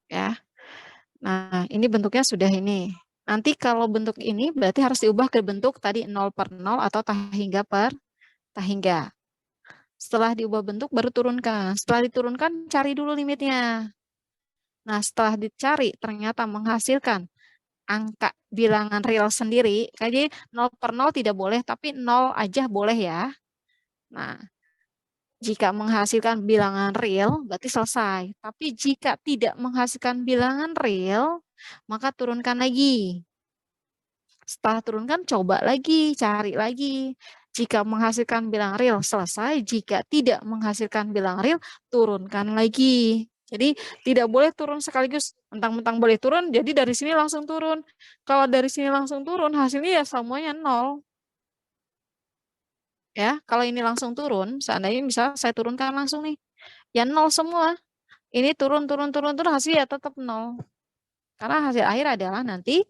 Ya. Nah, ini bentuknya sudah ini. Nanti kalau bentuk ini berarti harus diubah ke bentuk tadi 0/0 atau tahingga per tahingga. Setelah diubah bentuk baru turunkan. Setelah diturunkan cari dulu limitnya. Nah, setelah dicari ternyata menghasilkan angka bilangan real sendiri. Jadi 0/0 tidak boleh, tapi 0 aja boleh ya. Nah, jika menghasilkan bilangan real berarti selesai. Tapi jika tidak menghasilkan bilangan real, maka turunkan lagi. Setelah turunkan, coba lagi, cari lagi. Jika menghasilkan bilangan real, selesai. Jika tidak menghasilkan bilangan real, turunkan lagi. Jadi tidak boleh turun sekaligus. Mentang-mentang boleh turun, jadi dari sini langsung turun. Kalau dari sini langsung turun, hasilnya ya semuanya 0. Ya, kalau ini langsung turun, seandainya bisa saya turunkan langsung nih. Ya 0 semua. Ini turun hasilnya tetap 0. Karena hasil akhir adalah nanti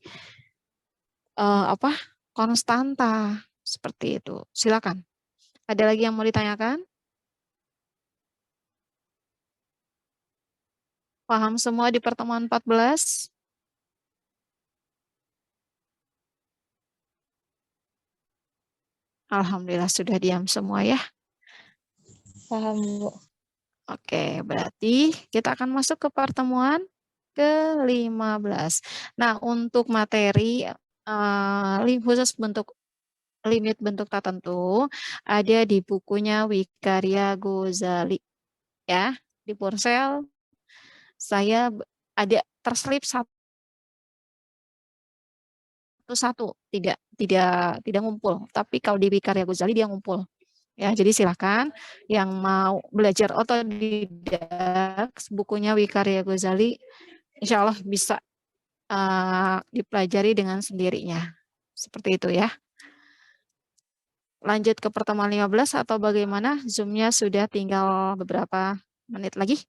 konstanta seperti itu. Silakan. Ada lagi yang mau ditanyakan? Paham semua di pertemuan 14? Alhamdulillah sudah diam semua ya. Paham, Bu. Oke, berarti kita akan masuk ke pertemuan ke-15. Nah, untuk materi khusus bentuk limit bentuk tak tentu ada di bukunya Wikarya Ghazali ya. Di ponsel saya ada terselip satu tidak ngumpul, tapi kalau di Wikarya Ghazali dia ngumpul. Ya, jadi silakan yang mau belajar otodidak bukunya Wikarya Ghazali insya Allah bisa dipelajari dengan sendirinya. Seperti itu ya. Lanjut ke pertemuan 15 atau bagaimana? Zoom-nya sudah tinggal beberapa menit lagi.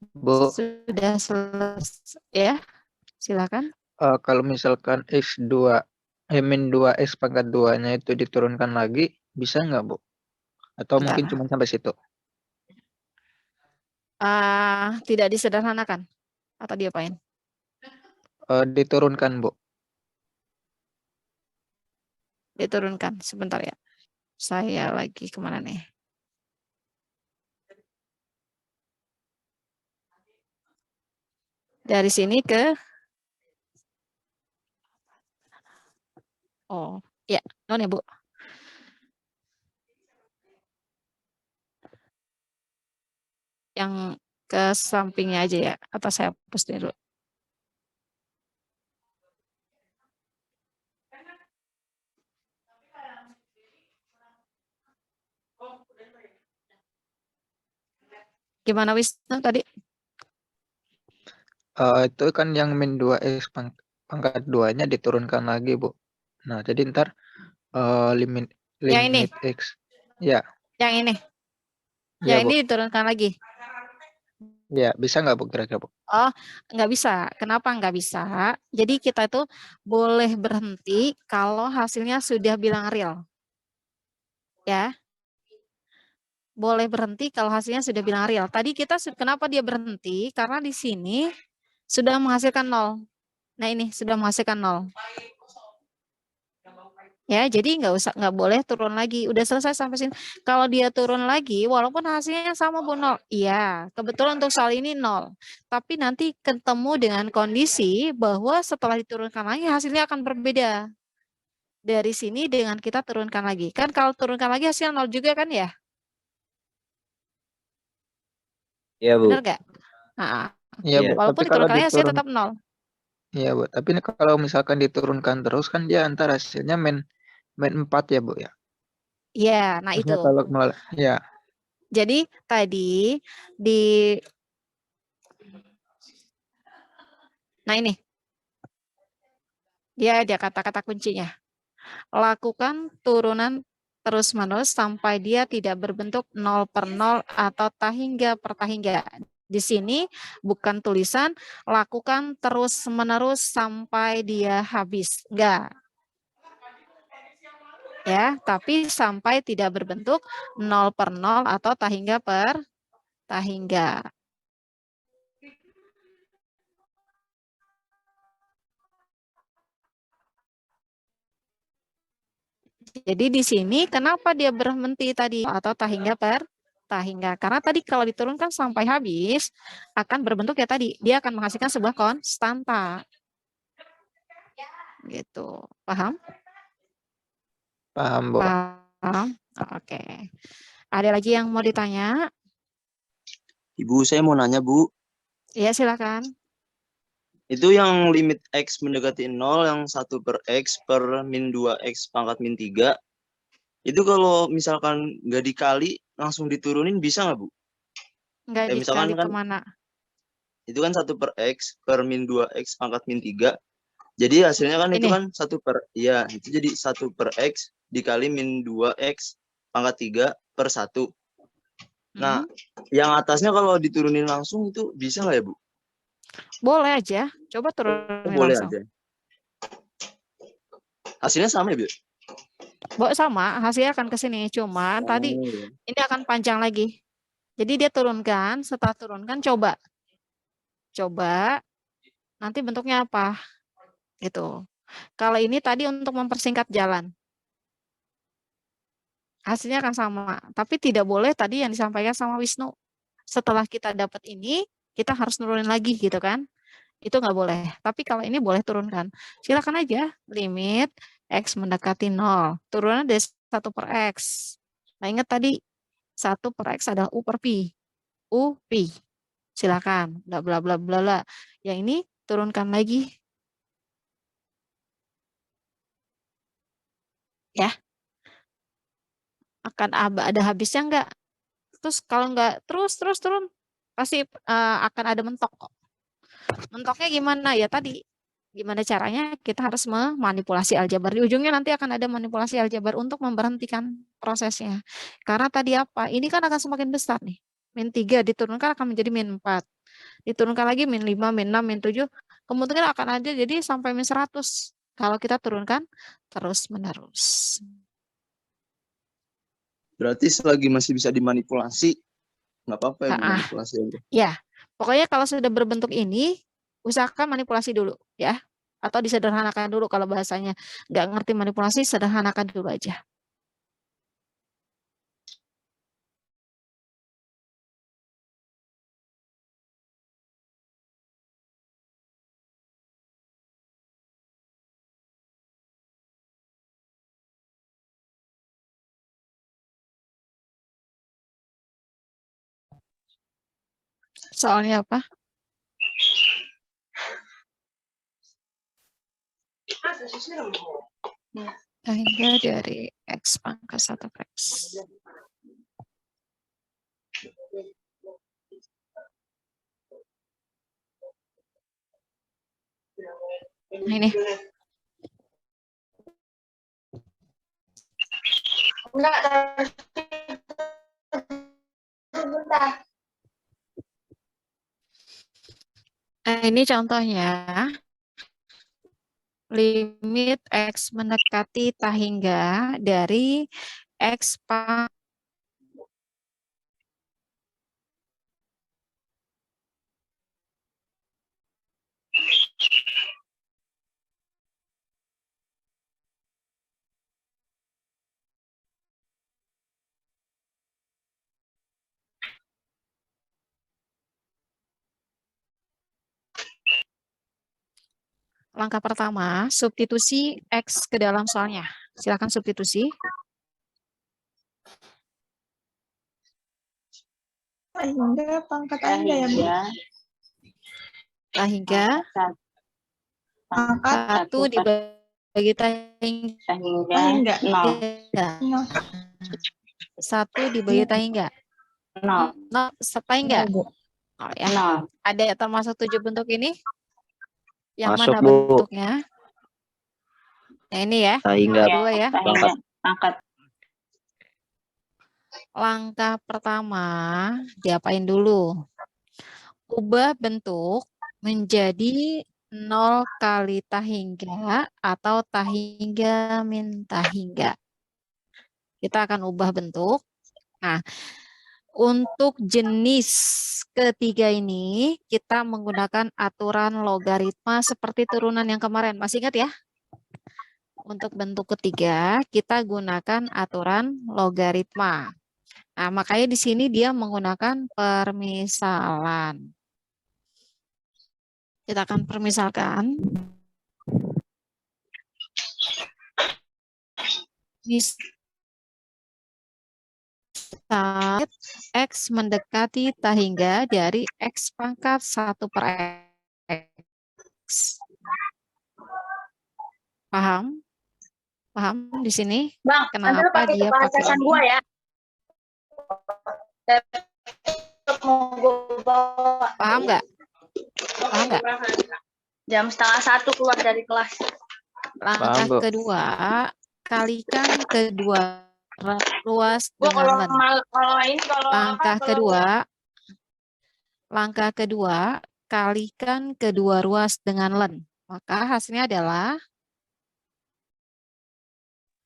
Bu, Sudah selesai ya. Silakan. kalau misalkan X2, min 2X pangkat 2-nya itu diturunkan lagi, bisa nggak, Bu? Atau mungkin Bentar. cuma sampai situ? Tidak disederhanakan atau diapain? Diturunkan, Bu. Diturunkan. Sebentar ya. Saya lagi kemana nih? Dari sini ke ya, non ya Bu. Yang ke sampingnya aja ya, atau saya hapus dulu. Gimana Wisnu tadi? Itu kan yang min 2X pangkat 2-nya diturunkan lagi, Bu. Nah, jadi ntar limit Yang ini? X. Ya. Yang ini? Ya, Yang Bu. ini diturunkan lagi? Ya, bisa nggak, Bu, kira-kira, Bu? Oh, nggak bisa. Kenapa nggak bisa? Jadi kita itu boleh berhenti kalau hasilnya sudah bilang real. Ya. Boleh berhenti kalau hasilnya sudah bilang real. Tadi kita, kenapa dia berhenti? Karena di sini sudah menghasilkan 0. Nah ini, sudah menghasilkan 0. Ya, jadi nggak boleh turun lagi. Udah selesai sampai sini. Kalau dia turun lagi, walaupun hasilnya sama Bu 0. Iya, kebetulan untuk soal ini 0. Tapi nanti ketemu dengan kondisi bahwa setelah diturunkan lagi hasilnya akan berbeda. Dari sini dengan kita turunkan lagi. Kan kalau turunkan lagi hasilnya 0 juga kan ya? Iya, Bu. Benar nggak? Nah, Iya, Bu. walaupun Tapi kalau diturunkan lagi hasilnya tetap 0. Iya, Bu. Tapi ini kalau misalkan diturunkan terus kan dia antara hasilnya min 4 ya, Bu ya. Iya, nah Maksudnya itu. kalau ya. Jadi tadi nah ini. Dia ada kata-kata kuncinya. Lakukan turunan terus-menerus sampai dia tidak berbentuk 0/0 atau tahingga per tahingga. Di sini bukan tulisan lakukan terus-menerus sampai dia habis. Enggak. Ya, tapi sampai tidak berbentuk 0/0 atau tahingga per tahingga. Jadi di sini kenapa dia berhenti tadi atau tahingga per tahingga? Karena tadi kalau diturunkan sampai habis akan berbentuk ya tadi, dia akan menghasilkan sebuah konstanta. Gitu. Paham? Paham, Bu. Paham? Oke. Ada lagi yang mau ditanya? Ibu, saya mau nanya, Bu. Iya, silakan. Itu yang limit X mendekati 0, yang 1/X per min 2X pangkat min 3. Itu kalau misalkan nggak dikali, langsung diturunin bisa nggak, Bu? Nggak Ya, misalkan dikali kan, kemana? itu kan 1/X per min 2X pangkat min 3. Jadi hasilnya kan itu Ini. kan ya, itu jadi 1/X dikali min 2X pangkat 3 per 1. Nah, yang atasnya kalau diturunin langsung itu bisa nggak ya, Bu? Boleh aja. Coba Oh, turunin boleh langsung. aja. Hasilnya sama ya, Bu? Boleh sama, hasilnya akan ke sini. Cuman tadi Oh, iya. ini akan panjang lagi. Jadi dia turunkan, setelah turunkan coba. Coba nanti bentuknya apa? Gitu. Kalau ini tadi untuk mempersingkat jalan. Hasilnya akan sama, tapi tidak boleh tadi yang disampaikan sama Wisnu. Setelah kita dapat ini, kita harus nurunin lagi gitu kan. Itu nggak boleh. Tapi kalau ini boleh turunkan. Silakan aja limit X mendekati 0. Turunan dari 1 per X. Nah ingat tadi 1 per X adalah U per Pi. U Pi. Silakan. Bla bla bla bla bla. Yang ini turunkan lagi. Ya. Akan ada habisnya enggak? Terus kalau enggak terus turun, pasti akan ada mentok kok. Mentoknya gimana? Ya tadi, gimana caranya kita harus memanipulasi aljabar. Di ujungnya nanti akan ada manipulasi aljabar untuk memberhentikan prosesnya. Karena tadi apa? Ini kan akan semakin besar nih. Min 3 diturunkan akan menjadi min 4. Diturunkan lagi min 5, min 6, min 7. Kemungkinan akan ada jadi sampai min 100. Kalau kita turunkan terus-menerus. Berarti selagi masih bisa dimanipulasi, nggak apa-apa ya, Bu, manipulasi aja. Ya, pokoknya kalau sudah berbentuk ini, usahakan manipulasi dulu ya. Atau disederhanakan dulu kalau bahasanya nggak ngerti manipulasi, sederhanakan dulu aja. Soalnya apa? Hingga dari X pangkat 1 X. Nah ini. Nah ini contohnya. Limit X mendekati tak hingga dari X pangkat langkah pertama, substitusi X ke dalam soalnya. Silakan substitusi. Hingga pangkat Anda ya, Bu? Hingga Pangkat 1 dibagi hingga 0. 1 dibagi hingga 0 serta hingga. Oh, ya. Ada termasuk 7 bentuk ini? Yang Masuk, mana Bu. bentuknya? Nah ini ya. Hingga Dua ya. Pangkat. Langkah pertama, diapain dulu? Ubah bentuk menjadi 0 kali tahingga atau tahingga min tahingga. Kita akan ubah bentuk. Nah, untuk jenis ketiga ini, kita menggunakan aturan logaritma seperti turunan yang kemarin. Masih ingat ya? Untuk bentuk ketiga, kita gunakan aturan logaritma. Nah, makanya di sini dia menggunakan permisalan. Kita akan permisalkan. Misal X mendekati tak hingga dari X pangkat 1 per X. Paham? Paham di sini? Bang, Kenapa dia pakai ini? gua ya. Paham nggak? Paham nggak? Jam 12:30 keluar dari kelas. Langkah kedua, kalikan kedua ruas Bu, dengan len. kalau Langkah kedua, kalikan kedua ruas dengan len. Maka hasilnya adalah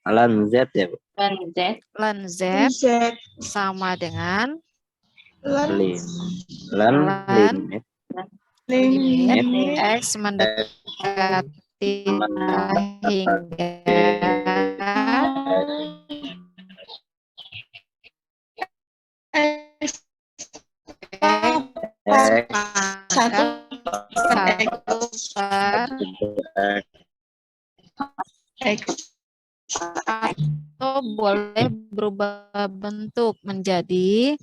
Lan Z ya, Bu. Dan Z. len Z sama dengan Lim. Lan Lan limit limit X mendekati hingga pangkat 1/X atau boleh berubah bentuk menjadi,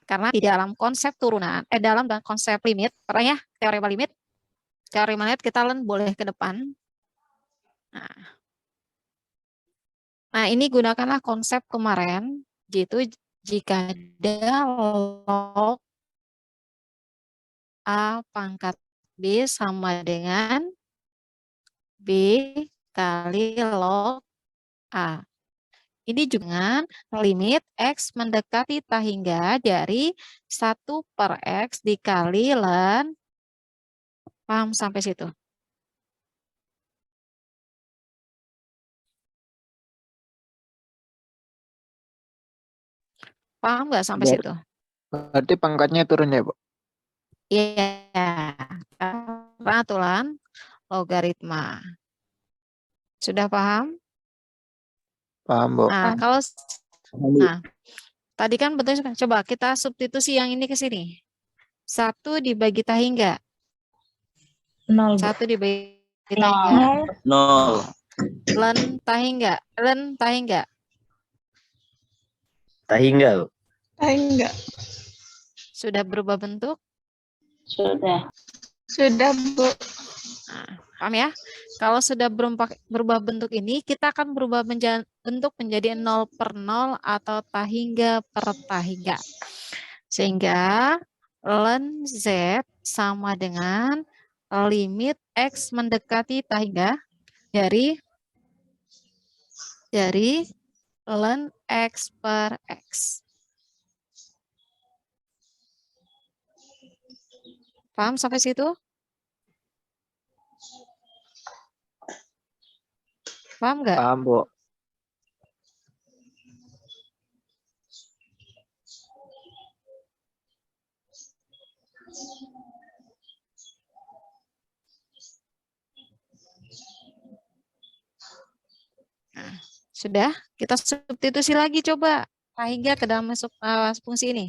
karena di dalam konsep turunan, dalam konsep limit, pernah ya teorema limit kita len boleh ke depan. Nah ini gunakanlah konsep kemarin, yaitu jika ada log A pangkat B sama dengan B kali log A. Ini juga limit X mendekati tak hingga dari 1/X dikali len. Paham sampai situ? Paham nggak sampai situ? Berarti pangkatnya turun ya, Bu? Iya, karena aturan logaritma. Sudah paham? Paham, Bu. Nah, tadi kan bentuknya, coba kita substitusi yang ini ke sini. 1 dibagi tak hingga. 0, Bu. 1 dibagi tak hingga. 0. Len tak hingga. Len tak hingga. tak hingga, Bu. Enggak. Sudah berubah bentuk? Sudah. Sudah, Bu. Nah, paham ya? Kalau sudah berubah bentuk ini, kita akan berubah bentuk menjadi 0/0 atau tak hingga per tak hingga. Sehingga len Z sama dengan limit X mendekati tak hingga dari len X per X. Paham sampai situ? Paham nggak? Paham, Bu. Nah, sudah, kita substitusi lagi coba tak hingga ke dalam masuk fungsi ini.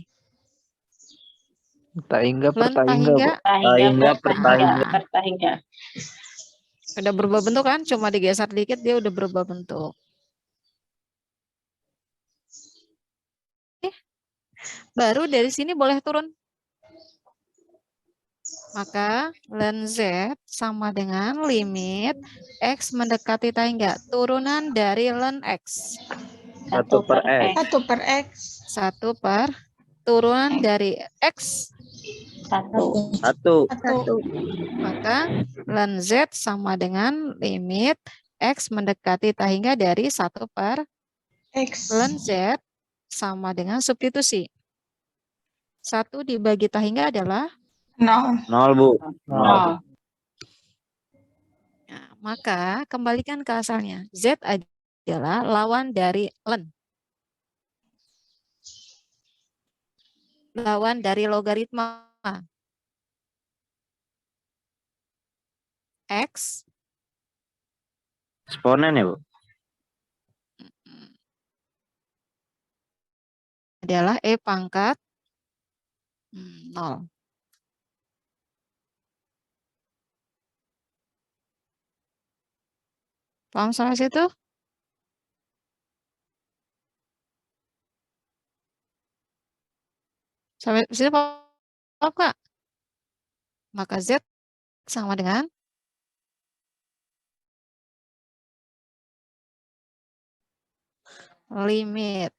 Tak hingga per Len tak tak hingga, Bu. hingga. Hingga per tak hingga. Per tak hingga. Udah berubah bentuk kan? Cuma digeser dikit dia udah berubah bentuk. Baru dari sini boleh turun. Maka len Z sama dengan limit X mendekati tak hingga. Turunan dari len X. 1/X. 1/X. 1 per turunan dari X. 1. 1. Maka len Z sama dengan limit X mendekati tak hingga dari 1/X. Len Z sama dengan substitusi. 1 dibagi tak hingga adalah 0. 0, Bu. 0. Nah, maka kembalikan ke asalnya. Z adalah lawan dari len. Lawan dari logaritma. X Eksponen ya, Bu. adalah E pangkat 0. Paham sampai situ? Sampai situ paham Kak? Maka Z sama dengan limit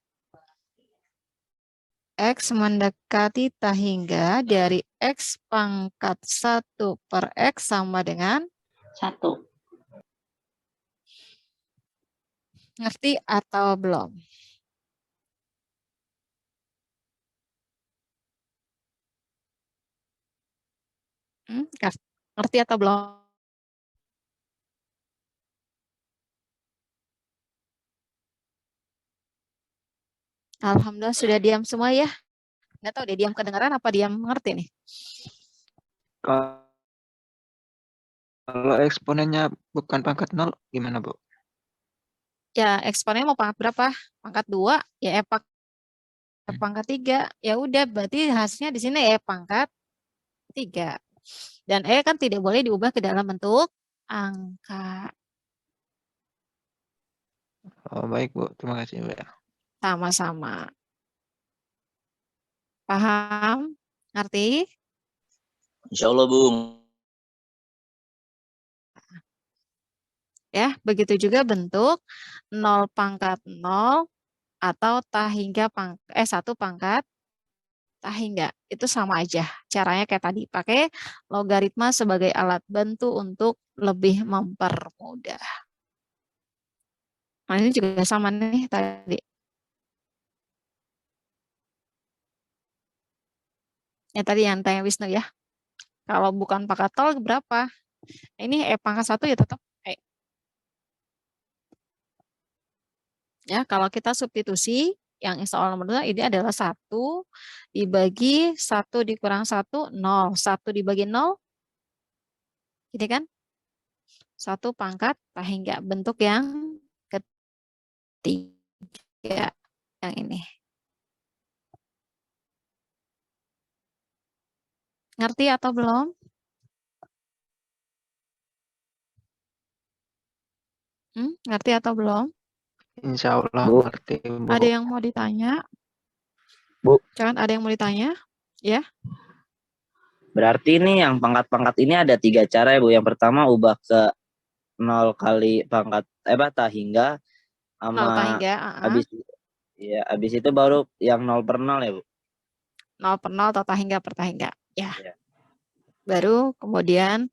X mendekati tak hingga dari X pangkat 1/X sama dengan 1. Ngerti atau belum? Ngerti atau belum? Alhamdulillah sudah diam semua ya. Nggak tahu dia diam kedengaran apa diam ngerti nih. Kalau eksponennya bukan pangkat 0, gimana, Bu? Ya eksponennya mau pangkat berapa? Pangkat 2, ya pangkat 3. Ya udah berarti hasilnya di sini pangkat 3. Dan kan tidak boleh diubah ke dalam bentuk angka. Oh, baik, Bu. Terima kasih, Bu. Sama-sama. Paham? Ngerti? Insya Allah, Bu. Ya, begitu juga bentuk 0 pangkat 0 atau tak hingga 1 pangkat tak hingga. Itu sama aja. Caranya kayak tadi, pakai logaritma sebagai alat bantu untuk lebih mempermudah. Nah, ini juga sama nih tadi. Ya tadi yang tanya Wisnu ya. Kalau bukan pangkat 0 berapa? Ini pangkat 1 ya tetap Ya, kalau kita substitusi yang soal nomor 2 ini adalah 1 dibagi 1 dikurang 1, 0. 1 dibagi 0, ini kan 1 pangkat tak hingga. Bentuk yang ketiga, yang ini. Ngerti atau belum? Ngerti atau belum? Insya Allah Bu. ngerti, Bu. Ada yang mau ditanya? Bu. Jangan ada yang mau ditanya? Ya. Berarti ini yang pangkat-pangkat ini ada 3 cara ya, Bu. Yang pertama ubah ke 0 kali pangkat tak hingga 0 tak sama hingga. habis itu baru yang 0 per 0 ya, Bu. 0 per 0 atau tak hingga per tak hingga. Ya. Ya. Baru kemudian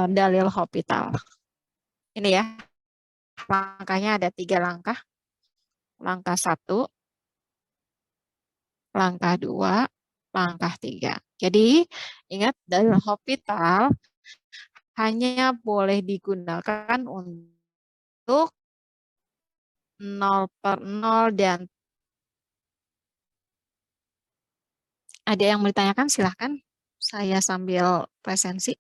dalil hospital. Ini ya. Langkahnya ada 3 langkah. Langkah 1, langkah 2, langkah 3. Jadi ingat dalil hospital hanya boleh digunakan untuk 0 per 0 dan ada yang mau ditanyakan silahkan. Saya sambil presensi.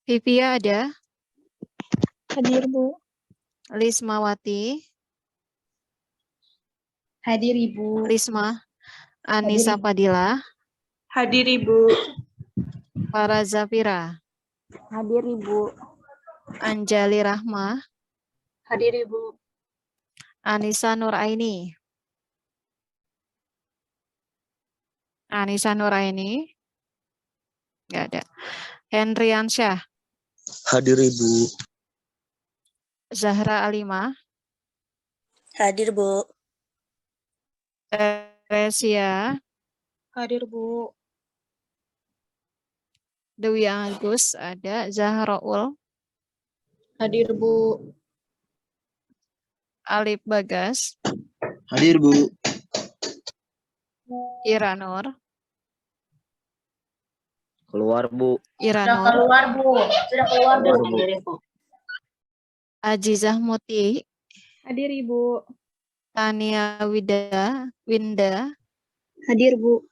Vivia ada? Hadir, Bu. Lismawati? Hadir, Ibu. Risma? Anissa Fadila? Hadir, Ibu. Farah Zafira? Hadir, Ibu. Anjali Rahma? Hadir, Ibu. Anissa Nuraini? Anissa Nuraini? Nggak ada. Hendriansyah? Hadir, Ibu. Zahra Alimah? Hadir, Bu. Teresia? Hadir, Bu. Dewi Agus ada. Zahraul? Hadir, Bu. Alif Bagas? Hadir, Bu. Iranur? Keluar, Bu. Sudah Iranur? keluar, Bu. Sudah keluar, Bu. Keluar, Bu. Ajizah Muti? Hadir, Ibu. Tania Winda? Hadir, Bu.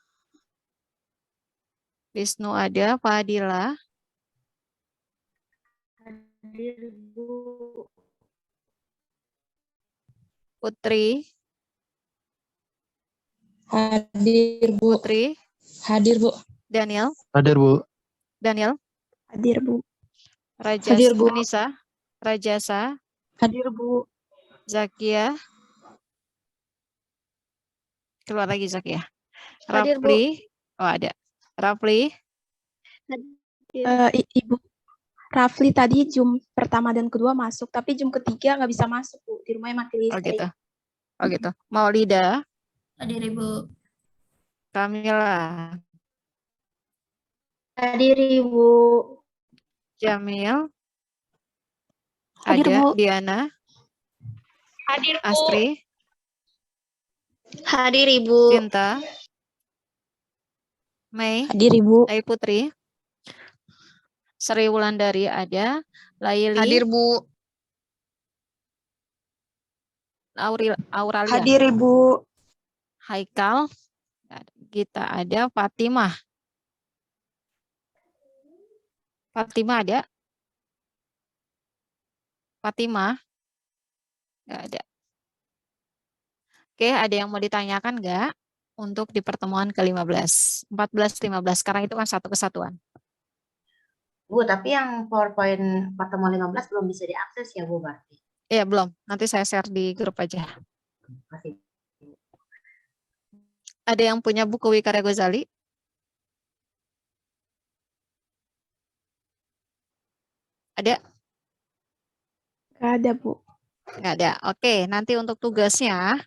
Wisnu ada. Fadila? Hadir, Bu. Putri? Hadir, Bu. Putri? Hadir, Bu. Daniel? Hadir, Bu. Daniel? Hadir, Bu. Rajas Hadir, Bu. Anissa? Rajasa? Hadir, Bu. Zakia? Keluar lagi Zakia. Hadir, Bu. Rafli? Oh ada. Rafli? Ibu. Rafli tadi Zoom pertama dan kedua masuk, tapi Zoom ketiga nggak bisa masuk, Bu. Di rumahnya mati Oh listrik. gitu. Oh gitu. Maulida? Hadir, Ibu. Kamila? Hadir Ibu. Jamil. Hadir, Ada. Bu. Diana. Hadir, Bu. Astri. Hadir, Ibu. Cinta. Mei. Hadir Ibu. Ai Putri. Sri Wulandari ada. Laili. Hadir, Bu. Auralia. Hadir, Ibu. Haikal. Gita ada. Fatimah. Fatimah ada. Fatimah. Nggak ada. Oke, ada yang mau ditanyakan nggak untuk di pertemuan ke-15? 14, 15, sekarang itu kan satu kesatuan. Bu, tapi yang PowerPoint pertemuan 15 belum bisa diakses ya, Bu, berarti. Iya, belum. Nanti saya share di grup aja. Masih. Ada yang punya buku Wikarya Ghazali? Ada? Nggak ada, Bu. Nggak ada. Oke, nanti untuk tugasnya,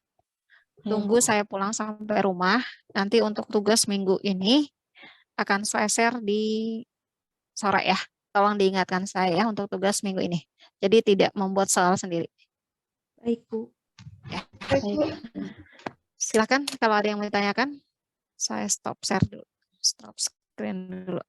tunggu saya pulang sampai rumah. Nanti untuk tugas minggu ini akan saya share di sore ya. Tolong diingatkan saya untuk tugas minggu ini. Jadi tidak membuat soal sendiri. Baik, Bu. Ya. Silakan kalau ada yang mau ditanyakan. Saya stop share dulu. Stop screen dulu.